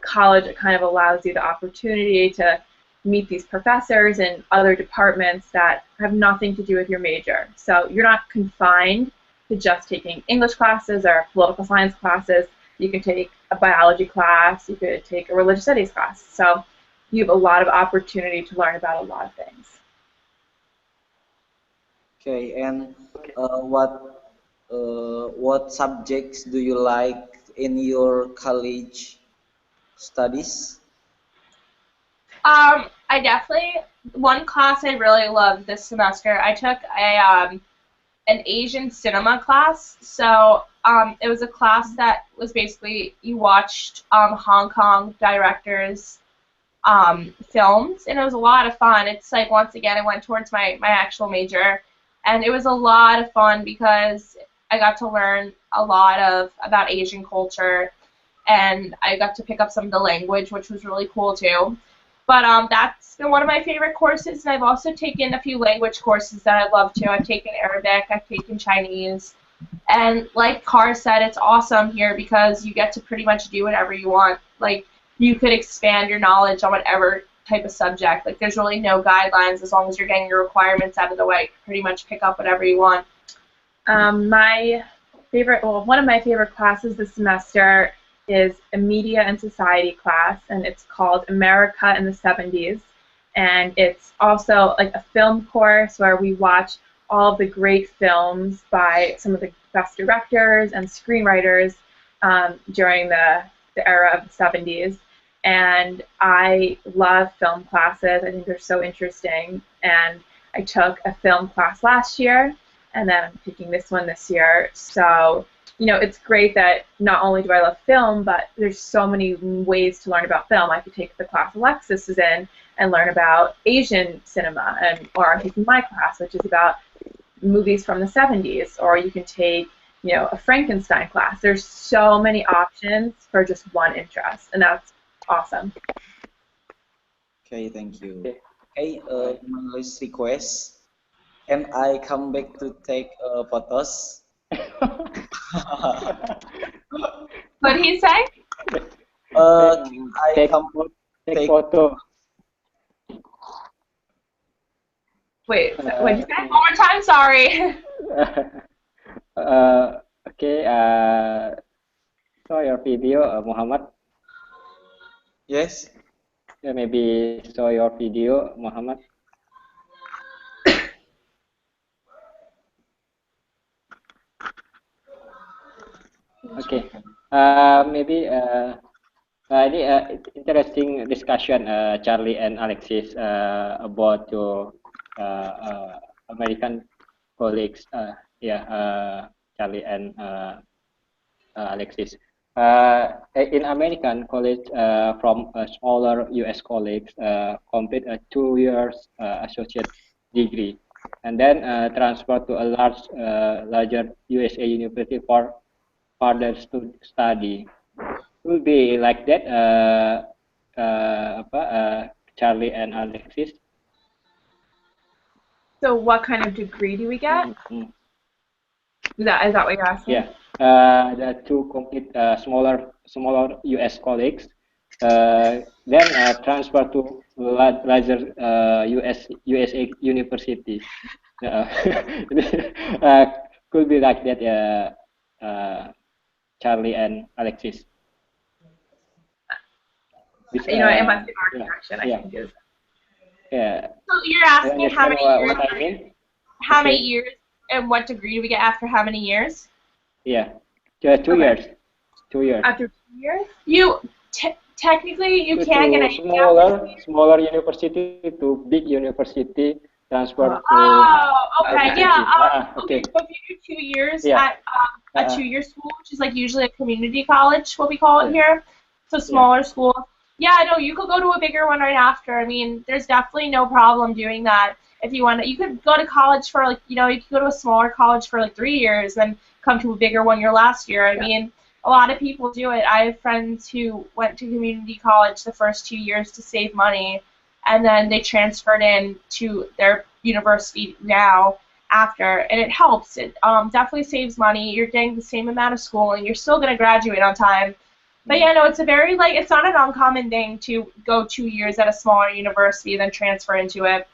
college kind of allows you the opportunity to meet these professors in other departments that have nothing to do with your major. So you're not confined to just taking English classes or political science classes. You can take a biology class, you could take a religious studies class. So you have a lot of opportunity to learn about a lot of things. Okay, and what subjects do you like in your college studies? I definitely, one class I really loved this semester, I took an Asian cinema class. So it was a class that was basically, you watched Hong Kong directors' films, and it was a lot of fun. It's like, once again, I went towards my actual major, and it was a lot of fun because I got to learn a lot about Asian culture, and I got to pick up some of the language, which was really cool too. But that's been one of my favorite courses, and I've also taken a few language courses that I love too. I've taken Arabic, I've taken Chinese, and like Car said, it's awesome here because you get to pretty much do whatever you want. Like, you could expand your knowledge on whatever type of subject. Like, there's really no guidelines as long as you're getting your requirements out of the way. You can pretty much pick up whatever you want. One of my favorite classes this semester is a media and society class, and it's called America in the 70s. And it's also like a film course where we watch all of the great films by some of the best directors and screenwriters during the era of the 70s. And I love film classes. I think they're so interesting. And I took a film class last year, and then I'm taking this one this year. So it's great that not only do I love film, but there's so many ways to learn about film. I could take the class Alexis is in and learn about Asian cinema, or I'm taking my class, which is about movies from the 70s, or you can take, a Frankenstein class. There's so many options for just one interest, and that's awesome. Okay, thank you. Okay, my last request. Can I come back to take photos? What did he say? Take photo. Wait, what did you say? One more time, sorry. Okay, show your video, Muhammad. Yes. Yeah, maybe show your video, Muhammad. Okay, maybe ini interesting discussion, Charlie and Alexis, about your American colleagues. Charlie and Alexis. In American college, from smaller U.S. colleagues, complete a 2 years associate degree, and then transfer to a larger USA university for further study. Will be like that, Charlie and Alexis. So what kind of degree do we get? Mm-hmm. Is that what you're asking? Yeah, the two complete smaller U.S. colleagues, then transfer to larger USA university. Could be like that, Charlie and Alexis. It must be our direction. I can do. Yeah. So you're asking how many years? What I mean? How many years and what degree do we get after how many years? Yeah. 2 Okay. years. 2 years. After 2 years? You technically you can get To a smaller university to big university transfer to Oh, okay, Okay. yeah. okay. So if you do 2 years Yeah. at a two-year school, which is like usually a community college, what we call it here, so smaller school. Yeah, no, you could go to a bigger one right after. I mean, there's definitely no problem doing that. If you want to, you could go to college for like, you could go to a smaller college for like 3 years, then come to a bigger one your last year. I mean, a lot of people do it. I have friends who went to community college the first 2 years to save money, and then they transferred in to their university now after, and it helps. It definitely saves money. You're getting the same amount of schooling. You're still going to graduate on time. But yeah, no, it's a very, like, it's not an uncommon thing to go 2 years at a smaller university and then transfer into it.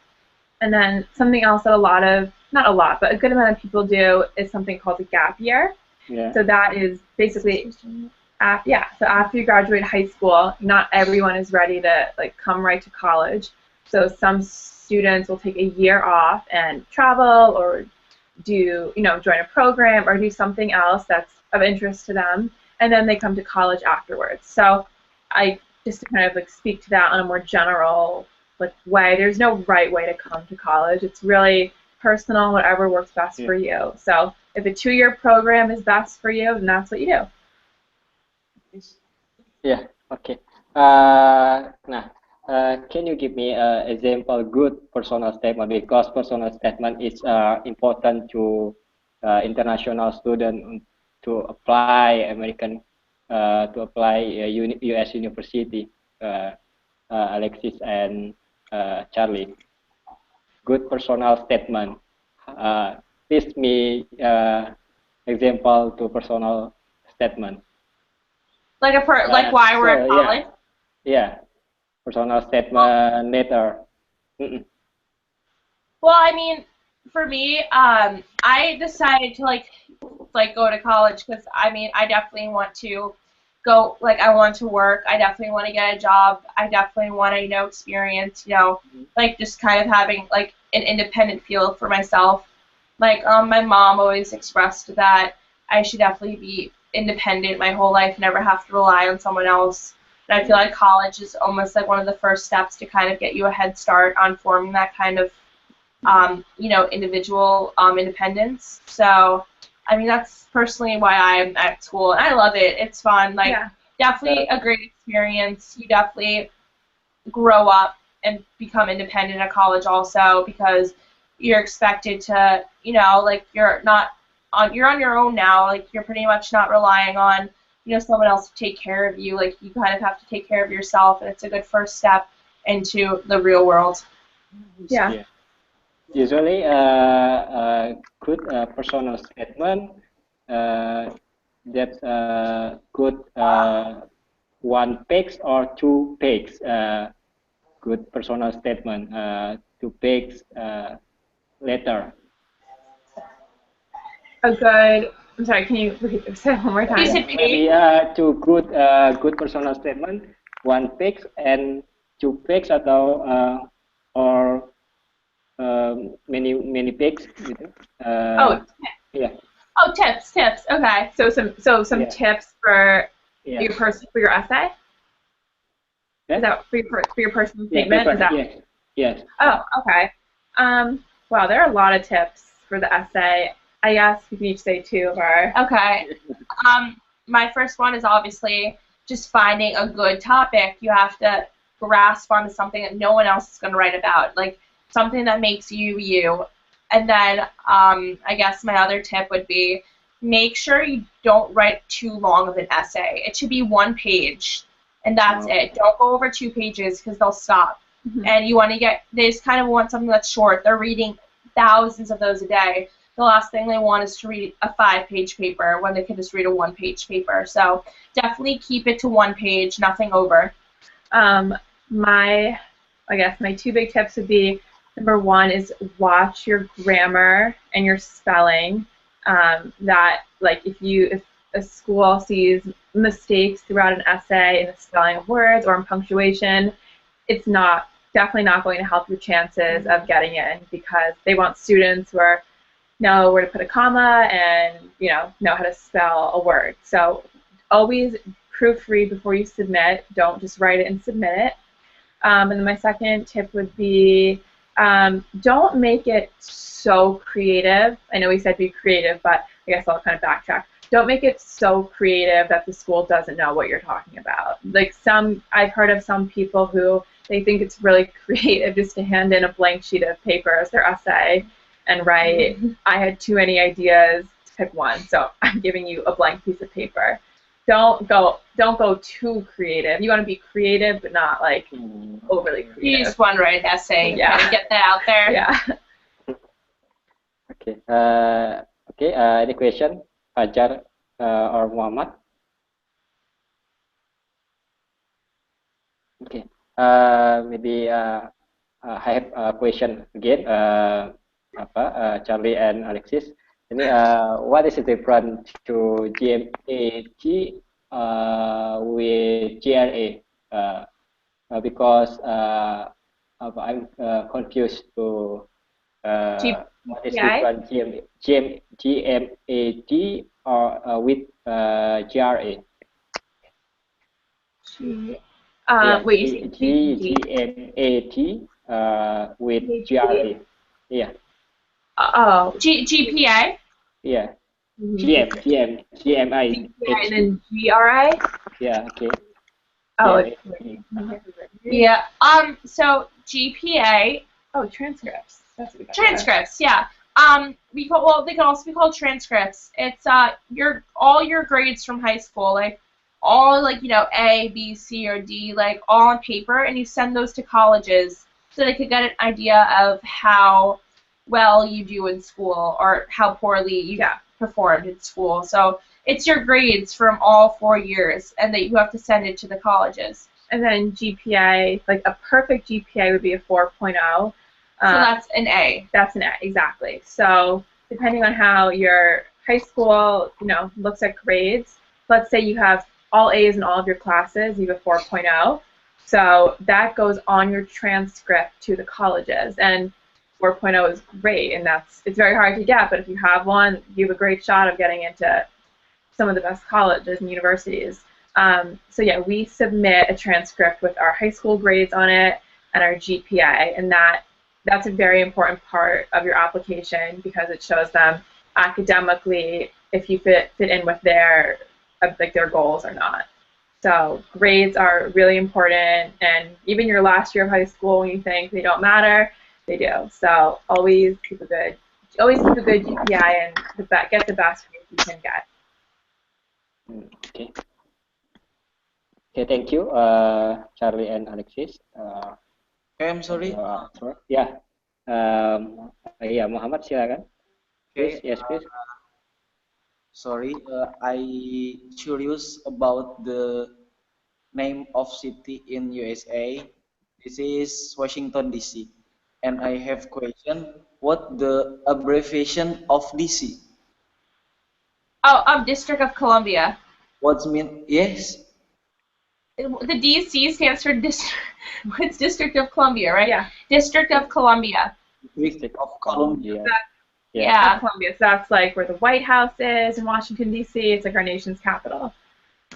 And then something else that not a lot, but a good amount of people do is something called a gap year. Yeah. So that is basically, so after you graduate high school, not everyone is ready to like come right to college. So some students will take a year off and travel or do, join a program or do something else that's of interest to them, and then they come to college afterwards. So I just to kind of like speak to that on a more general way. There's no right way to come to college. It's really personal, whatever works best for you. So if a 2-year program is best for you, then that's what you do. Yeah. Okay. Can you give me an example good personal statement, because personal statement is important to international student to apply American U.S. university. Alexis and Charlie. Good personal statement. Teach me example to personal statement. Like why we're at college? Yeah. Personal statement later. Well, I mean, for me, I decided to go to college because I mean, I definitely want to go. Like, I want to work. I definitely want to get a job. I definitely want to, experience. Like just kind of having like an independent feel for myself. Like, my mom always expressed that I should definitely be independent my whole life, never have to rely on someone else. And I feel like college is almost like one of the first steps to kind of get you a head start on forming that kind of individual independence. So, I mean, that's personally why I'm at school, and I love it. It's fun. Like, definitely a great experience. You definitely grow up and become independent at college also, because you're expected to, you're on your own now. Like, you're pretty much not relying on, someone else to take care of you. Like, you kind of have to take care of yourself, and it's a good first step into the real world. Yeah. Usually, good personal statement that good 1 page or 2 pages. Good personal statement 2 pages later. I'm sorry, can you say it one more time? Maybe 2 good personal statement, 1 page and 2 pages atau or many pics gitu. Tips. Okay. So some tips for your essay. Is that for your personal statement? Is that? Yes. Oh, okay. Wow, there are a lot of tips for the essay. I guess we can each say 2 of our. Okay. My first one is obviously just finding a good topic. You have to grasp onto something that no one else is going to write about. Like, something that makes you you. And then I guess my other tip would be make sure you don't write too long of an essay. It should be 1 page, and that's it. Don't go over 2 pages because they'll stop. And you want to they just kind of want something that's short. They're reading thousands of those a day. The last thing they want is to read a 5-page paper when they could just read a 1-page paper. So definitely keep it to 1 page, nothing over. My 2 big tips would be, number 1 is watch your grammar and your spelling. That, like, if a school sees mistakes throughout an essay in the spelling of words or in punctuation, it's definitely not going to help your chances of getting in, because they want students who are know where to put a comma and, you know how to spell a word. So always proofread before you submit. Don't just write it and submit it. And then my second tip would be don't make it so creative. I know we said be creative, but I guess I'll kind of backtrack. Don't make it so creative that the school doesn't know what you're talking about. Like I've heard of some people who they think it's really creative just to hand in a blank sheet of paper as their essay and write, I had too many ideas to pick one, so I'm giving you a blank piece of paper. Don't go too creative. You want to be creative, but not like overly creative. You just want to write an essay, Yeah. and get that out there. Yeah. Okay. Okay. Any question, Fajar or Muhammad? Okay. Maybe I have a question again. Charlie and Alexis. Ini what is the difference to GMAT with GRA? Because I'm confused to what is different GMAT or with GRA? Wait, you say GMAT with GRA. Yeah. Oh. GPA? Yeah. GPA GMI. and then GRA? Yeah, okay. Oh, Yeah. So GPA. Oh, transcripts. That's what we got. Transcripts, yeah. They can also be called transcripts. It's all your grades from high school, like all like A, B, C, or D, like all on paper, and you send those to colleges so they could get an idea of how well you do in school or how poorly you performed in school. So it's your grades from all 4 years, and that you have to send it to the colleges. And then GPA, like a perfect GPA would be a 4.0. So that's an A. That's an A, exactly. So depending on how your high school, looks at grades, let's say you have all A's in all of your classes, you have a 4.0. So that goes on your transcript to the colleges. And 4.0 is great, and it's very hard to get, but if you have one, you have a great shot of getting into some of the best colleges and universities. So yeah, we submit a transcript with our high school grades on it and our GPA, and that's a very important part of your application because it shows them academically if you fit in with their goals or not. So grades are really important, and even your last year of high school when you think they don't matter, they do. So always keep a good GPA and get the best grades you can get. Okay. Okay, thank you, Charlie and Alexis. I'm sorry. Yeah. Yeah, Muhammad, silakan. Please, yes, please. Sorry, I curious about the name of city in USA. This is Washington DC, and I have question. What the abbreviation of DC? Oh, District of Columbia. What's mean? Yes. The DC stands for it's District of Columbia, right? Yeah. District of Columbia. District of Columbia. Yeah. Columbia. So that's like where the White House is in Washington, D.C. It's like our nation's capital.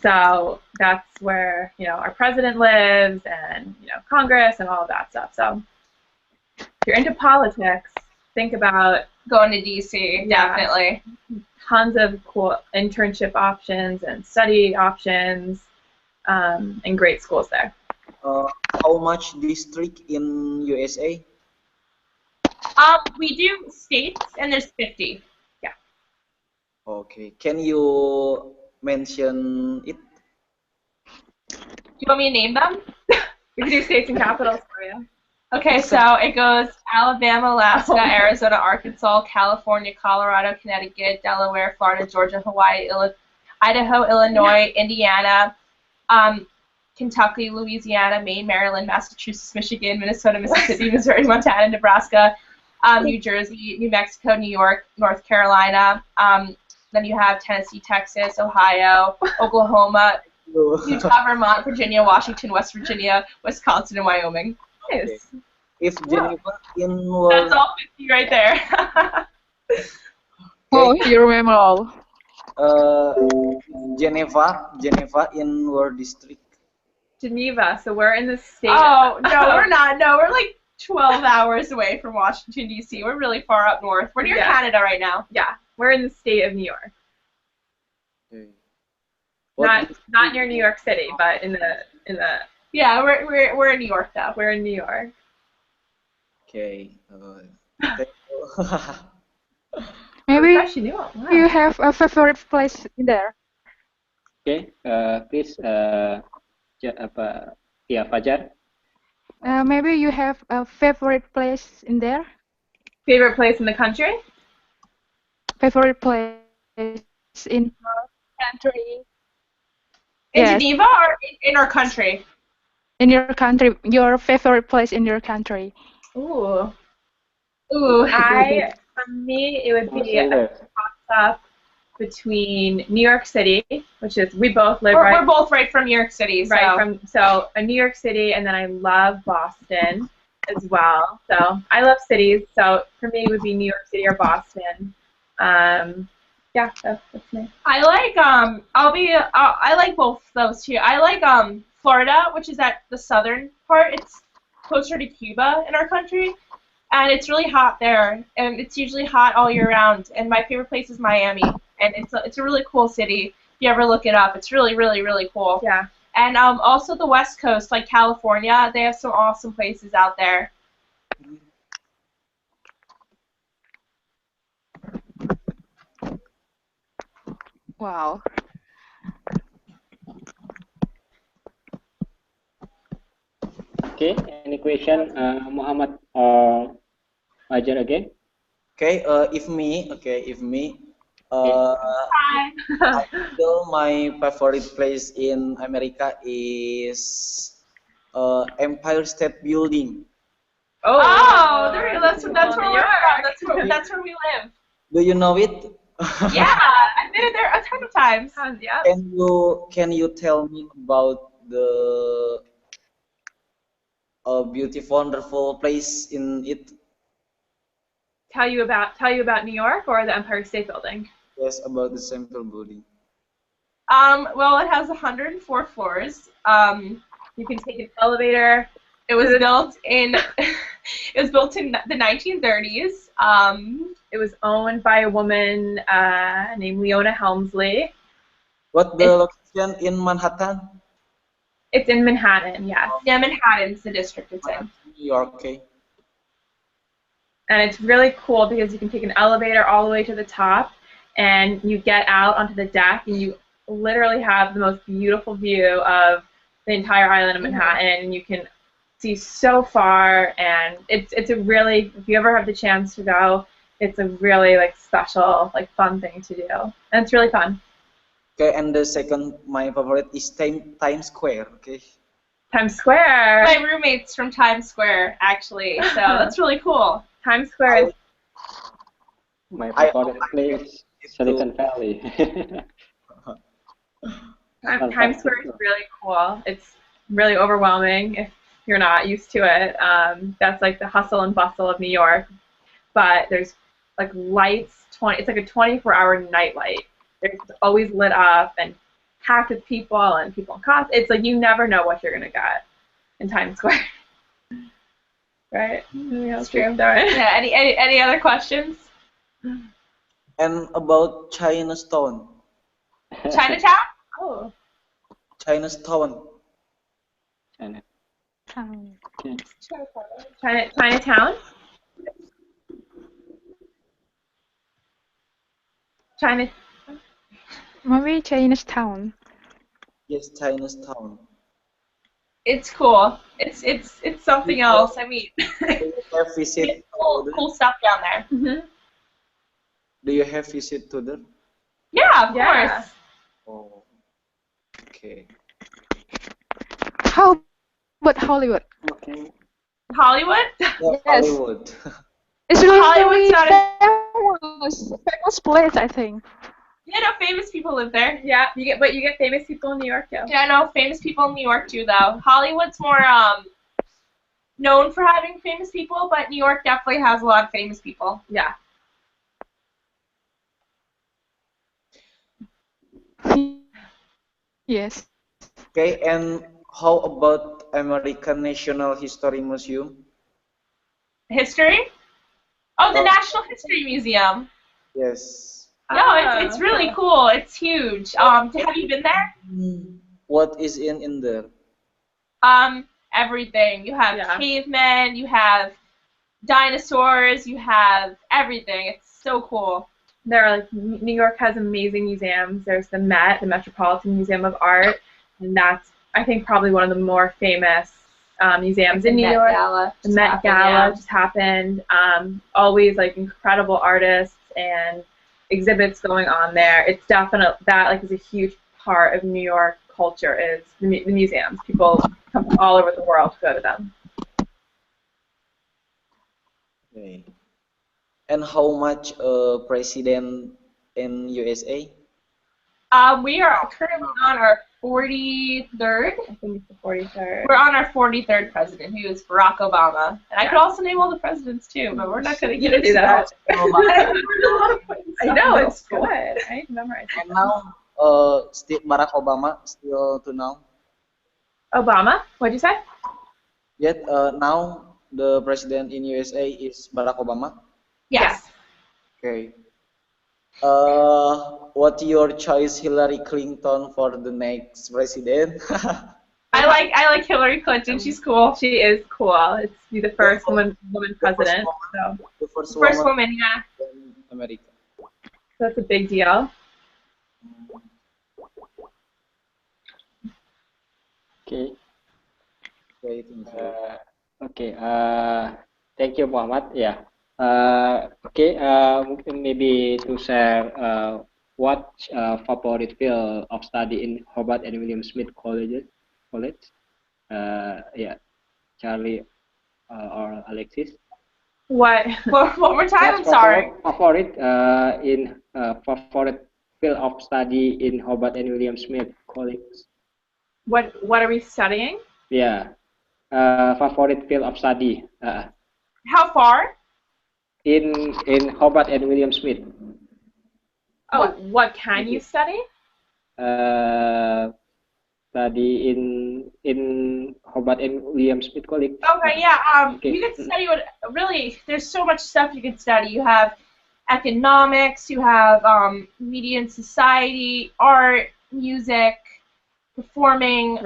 So that's where, our president lives and, Congress and all of that stuff. So if you're into politics, think about going to D.C., definitely. Tons of cool internship options and study options and great schools there. How much district in USA? We do states, and there's 50. Yeah. Okay. Can you mention it? Do you want me to name them? We can do states and capitals for you. Okay, so it goes Alabama, Alaska, Arizona, Arkansas, California, Colorado, Connecticut, Delaware, Florida, Georgia, Hawaii, Idaho, Illinois, Indiana, Kentucky, Louisiana, Maine, Maryland, Massachusetts, Michigan, Minnesota, Mississippi, Missouri, Montana, Nebraska, New Jersey, New Mexico, New York, North Carolina. Then you have Tennessee, Texas, Ohio, Oklahoma, Utah, Vermont, Virginia, Washington, West Virginia, Wisconsin, and Wyoming. Okay. If Geneva in That's all 50 right there. Oh, Okay. you remember all. Uh, Geneva in our district. Geneva. So we're in the state. Oh, no, we're not. No, we're like 12 hours away from Washington, D.C. We're really far up north. We're near Yeah. Canada right now. Yeah, we're in the state of New York. Okay. Not near New York City, but in the Yeah, we're in New York, though. we're in New York. Okay. Thank you. Maybe Gosh, you knew it. Wow. you have a favorite place in there. Okay, please, ya Fajar. Maybe you have a favorite place in there. Favorite place in the country? Favorite place in your country. In Yes, Geneva or in our country? in your country. Your favorite place in your country. Ooh. Ooh. For me, it would Don't be say a that. toss-up between New York City, which is we both live We're both right from New York City, so. a New York City, and then I love Boston as well. So I love cities. So for me, it would be New York City or Boston. Yeah, that's me. I like I like both those too. I like Florida, which is at the southern part. It's closer to Cuba in our country, and it's really hot there, and it's usually hot all year round. And my favorite place is Miami, and it's a really cool city. If you ever look it up, it's really really really cool. Yeah. And also the West Coast, like California, they have some awesome places out there. Wow. Okay, any question, Muhammad or Fajar again? Okay. If me, uh, Hi. I feel my favorite place in America is Empire State Building. Oh, there you go. That's where New we're from. York. That's where we live. Do you know it? Yeah, I've been there a ton of times. Yeah. Can you tell me about the beautiful, wonderful place in it? Tell you about New York or the Empire State Building? Yes, about the Central Building. Well, it has 104 floors. You can take an elevator. It was built in the 1930s. It was owned by a woman named Leona Helmsley. What the location in Manhattan? It's in Manhattan, yes. Yeah, Manhattan's the district it's in. New York, okay. And it's really cool because you can take an elevator all the way to the top, and you get out onto the deck, and you literally have the most beautiful view of the entire island of Manhattan, and you can see so far. And it's a really, if you ever have the chance to go, it's a really special, fun thing to do, and it's really fun. Okay, and the second, my favorite is Times Square. Okay. Times Square. My roommate's from Times Square, actually, so that's really cool. Times Square is My I- favorite place, Silicon Valley. Times Square is really cool. It's really overwhelming if you're not used to it. That's like the hustle and bustle of New York. But there's lights. It's like a 24-hour nightlight. It's always lit up and packed with people and people in costumes. It's like you never know what you're gonna get in Times Square. Right? That's true. Yeah. Any other questions? And about Chinatown. Chinatown? Oh. Chinatown. China. Chinatown? China. Maybe Chinatown. Yes, Chinatown. It's cool. It's something else. I mean, Do you have visit? cool stuff down there. Mm-hmm. Do you have visit to there? Yeah, of Yeah. course. Oh, okay. How about Hollywood? Okay. Hollywood? Yeah, Yes. Hollywood. It's really Hollywood's not famous place, I think. Yeah, no, famous people live there. Yeah, you get famous people in New York too. Yeah, no, famous people in New York too, though. Hollywood's more known for having famous people, but New York definitely has a lot of famous people. Yeah. Yes. Okay, and how about American National History Museum? History? Oh, the Uh, National History Museum. yes. No, it's really cool. It's huge. Have you been there? What is in there? Everything. You have Yeah. cavemen, you have dinosaurs, you have everything. It's so cool. There are like New York has amazing museums. There's the Met, the Metropolitan Museum of Art, and that's I think probably one of the more famous museums in New Met York. Gala The just Met happened, Gala yeah. just happened. Always like incredible artists and exhibits going on there. It's definitely that like is a huge part of New York culture is the museums. People come from all over the world to go to them. Okay. And how much president in USA? We are currently on our 43rd. I think it's the 43rd. We're on our 43rd president, who is Barack Obama. And I could also name all the presidents too, but we're not going to do that. I I know it's good. I memorized. And now, still Barack Obama still to now. Obama? What'd you say? Yet now the president in USA is Barack Obama. Yes. Okay. What your choice, Hillary Clinton for the next president? I like Hillary Clinton. She's cool. She is cool. It's be the first woman president. So The first First woman woman, yeah. in America. that's a big deal. Okay. Okay, thank you. Okay. Thank you, Muhammad. Yeah. Okay. Mungkin maybe to share what favorite field of study in Hobart and William Smith College. Yeah, Charlie or Alexis. What? One more time. I'm What's sorry. favorite favorite field of study in Hobart and William Smith College? What are we studying? Yeah. Favorite field of study How far? in Hobart and William Smith. Oh, what can you study? Study in Hobart and William Smith College. Okay, yeah. Okay. You can study what really. There's so much stuff you can study. You have economics. You have media and society, art, music, performing,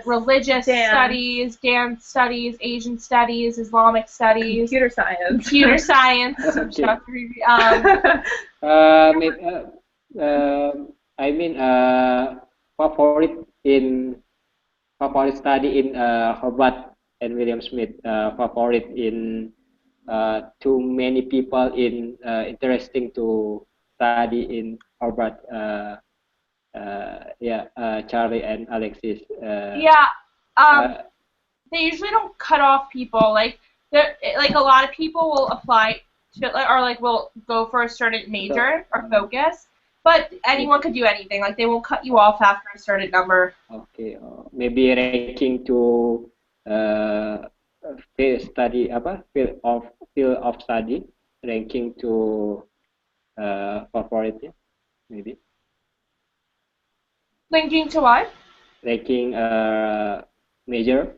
religious dance. studies, dance studies, Asian studies, Islamic studies, Computer science. computer science. I mean, favorite study in Hobart and William Smith. Favorite in too many people in interesting to study in Hobart. Charlie and Alexis. They usually don't cut off people. Like a lot of people will apply to or like will go for a certain major or focus, but anyone could do anything. Like they won't cut you off after a certain number. Okay, maybe ranking to field study field of study ranking to favorite maybe Linking to what? ranking major.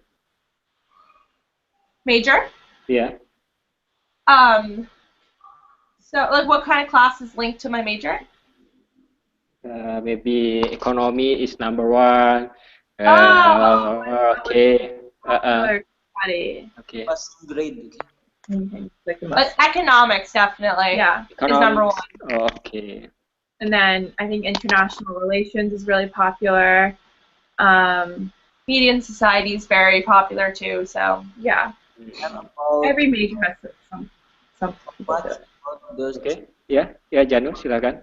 Major? Yeah. So like what kind of class is linked to my major? Maybe economy is number one. Okay. Study. Okay. Passing grade. But economics definitely. Yeah. Is number one. Okay. And then I think international relations is really popular. Media and society is very popular too. So Yeah. Every major has some people do it. Okay. Ya, Janu, silakan.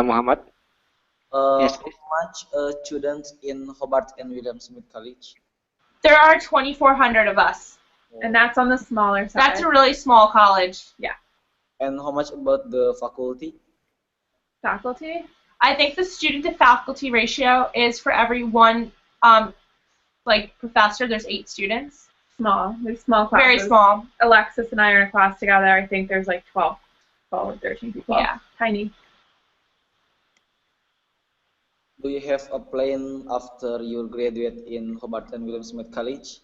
Muhammad? Yes, How much students in Hobart and William Smith College? there are 2,400 of us. And that's on the smaller side. That's a really small college. And how much about the faculty? Faculty? I think the student to faculty ratio is for every one professor, there's 8 students. Small. There's small classes. Very small. Alexis and I are in a class together. I think there's like 12 or 13 people. Yeah. Tiny. do you have a plan after you graduate in Hobart and William Smith College?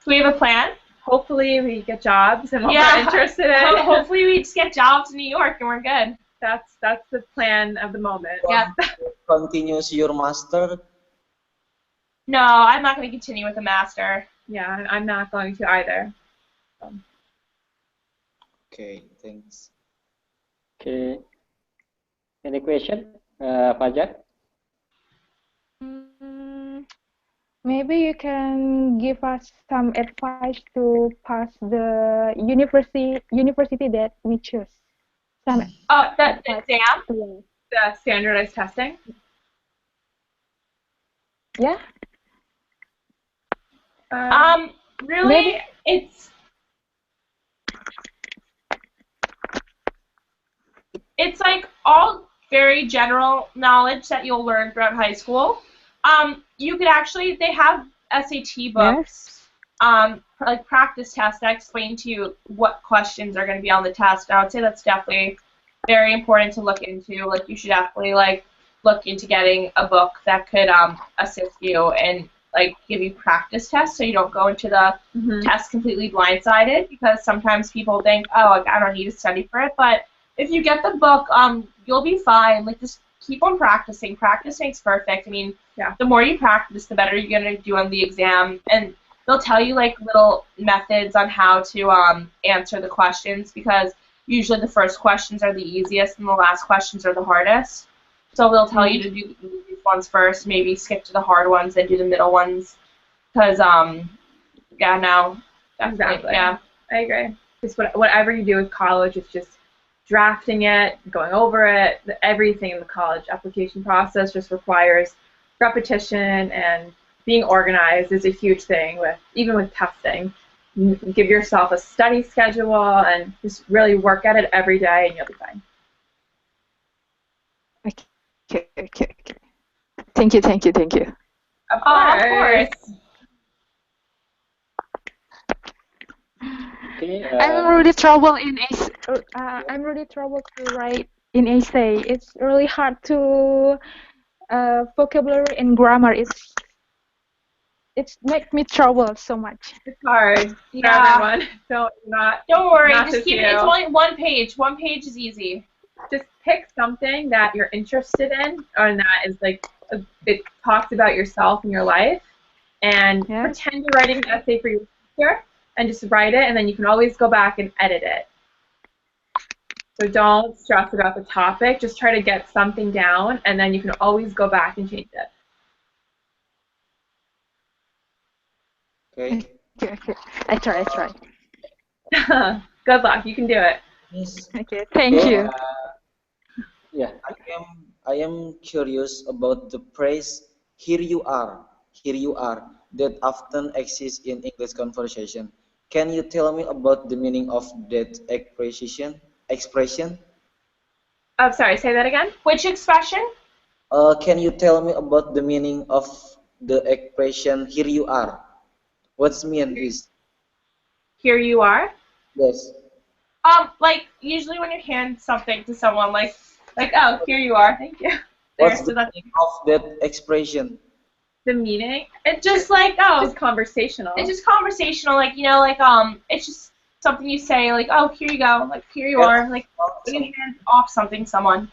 Do we have a plan? Hopefully we get jobs and what Yeah. we're interested in. Hopefully we just get jobs in New York and we're good. That's the plan of the moment. Yeah. Continues your master? No, I'm not going to continue with a master. Yeah, I'm not going to either. Okay, thanks. Okay. Any question, Fajar? Mm, maybe you can give us some advice to pass the university that we choose. Some Oh, the advice exam? to- The standardized testing. Yeah. Really, Maybe. it's like all very general knowledge that you'll learn throughout high school. You could actually, they have SAT books, like practice tests that explain to you what questions are going to be on the test. And I would say that's definitely very important to look into. Like you should definitely like look into getting a book that could assist you and like give you practice tests so you don't go into the test completely blindsided, because sometimes people think, oh, like, I don't need to study for it, but if you get the book, you'll be fine. Like, just keep on practicing. Practice makes perfect. I mean, the more you practice, the better you're going to do on the exam. And they'll tell you, like, little methods on how to answer the questions, because usually the first questions are the easiest and the last questions are the hardest. So they'll tell you to do the easiest ones first, maybe skip to the hard ones, then do the middle ones. Because, yeah, no. Exactly. Yeah. I agree. Just whatever you do with college, it's just drafting it, going over it. Everything in the college application process just requires repetition, and being organized is a huge thing. Even with testing, give yourself a study schedule and just really work at it every day, and you'll be fine. Okay. Thank you. Of course. Okay. I'm really trouble in I'm really trouble to write in essay. It's really hard to vocabulary and grammar. It's make me trouble so much. It's hard for everyone. Don't worry. Not Just keep it. It's only one page. One page is easy. Just pick something that you're interested in, or that is like it talks about yourself and your life, and pretend you're writing an essay for your teacher, and just write it, and then you can always go back and edit it. So don't stress about the topic. Just try to get something down, and then you can always go back and change it. Okay. I try. Good luck. You can do it. Yes. Okay. Thank you. Yeah. I am curious about the phrase here you are, that often exists in English conversation. Can you tell me about the meaning of that expression? Oh, sorry, say that again. Which expression? Can you tell me about the meaning of the expression here you are? What's mean is? Here you are? Yes. Like usually when you hand something to someone, like oh, here you are, thank you. What's the meaning of that expression? The meaning? It's just like, oh, just conversational. It's just conversational, like, you know, like it's just something you say, like, oh, here you go, like here you are, like when you hand off something to someone.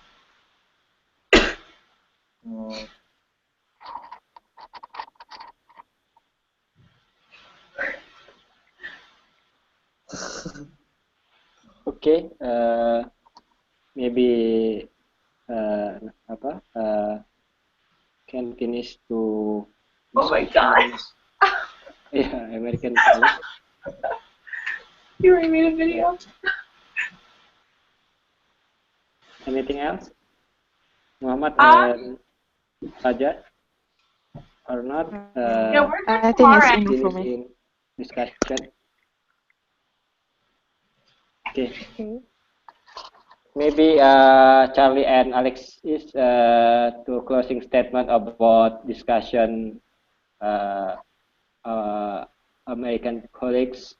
Okay. Maybe can finish to. Oh my God. Yeah, American College. You already made a video. Anything else? Muhammad Fajar? Or not? No, we're good I think tomorrow. it's enough for me. In discussion. Okay. Maybe Charlie and Alexis to closing statement about discussion American colleagues.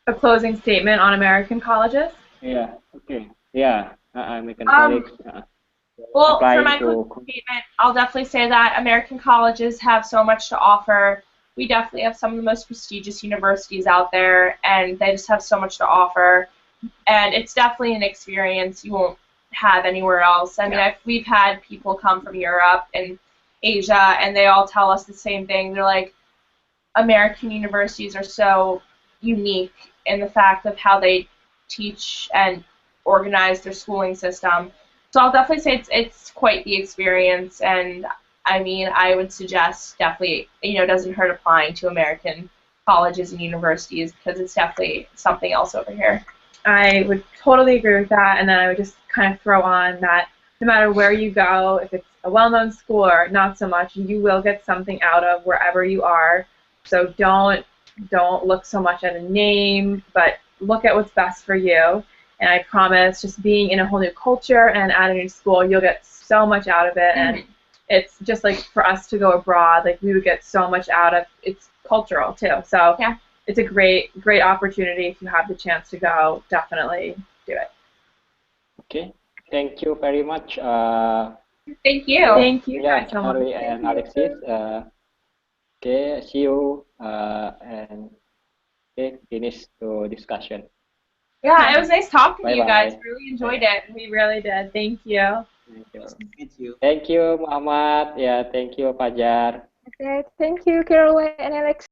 A closing statement on American colleges? Yeah. Okay. Yeah. American colleagues. Well, for applying my to. closing statement, I'll definitely say that American colleges have so much to offer. We definitely have some of the most prestigious universities out there, and they just have so much to offer. And it's definitely an experience you won't have anywhere else. I mean, we've had people come from Europe and Asia, and they all tell us the same thing. They're like, American universities are so unique in the fact of how they teach and organize their schooling system. So I'll definitely say it's quite the experience, and I mean I would suggest definitely it doesn't hurt applying to American colleges and universities because it's definitely something else over here. I would totally agree with that, and then I would just kind of throw on that no matter where you go, if it's a well-known school or not so much, you will get something out of wherever you are. So don't look so much at a name, but look at what's best for you. And I promise, just being in a whole new culture and at a new school, you'll get so much out of it. And it's just like for us to go abroad, like we would get so much out of it's cultural too. So Yeah. It's a great opportunity if you have the chance to go. Definitely do it. Okay, thank you very much. Thank you. Thank you Yeah, guys so much. Charlie and Alexis. Okay, see you and okay, finish the discussion. Yeah, it was nice talking to you guys. Bye-bye. Really enjoyed it. We really did. Thank you. Thank you. Meet you. Thank you, Muhammad. Yeah, thank you, Fajar. Okay, thank you, Carolyn and Alexis.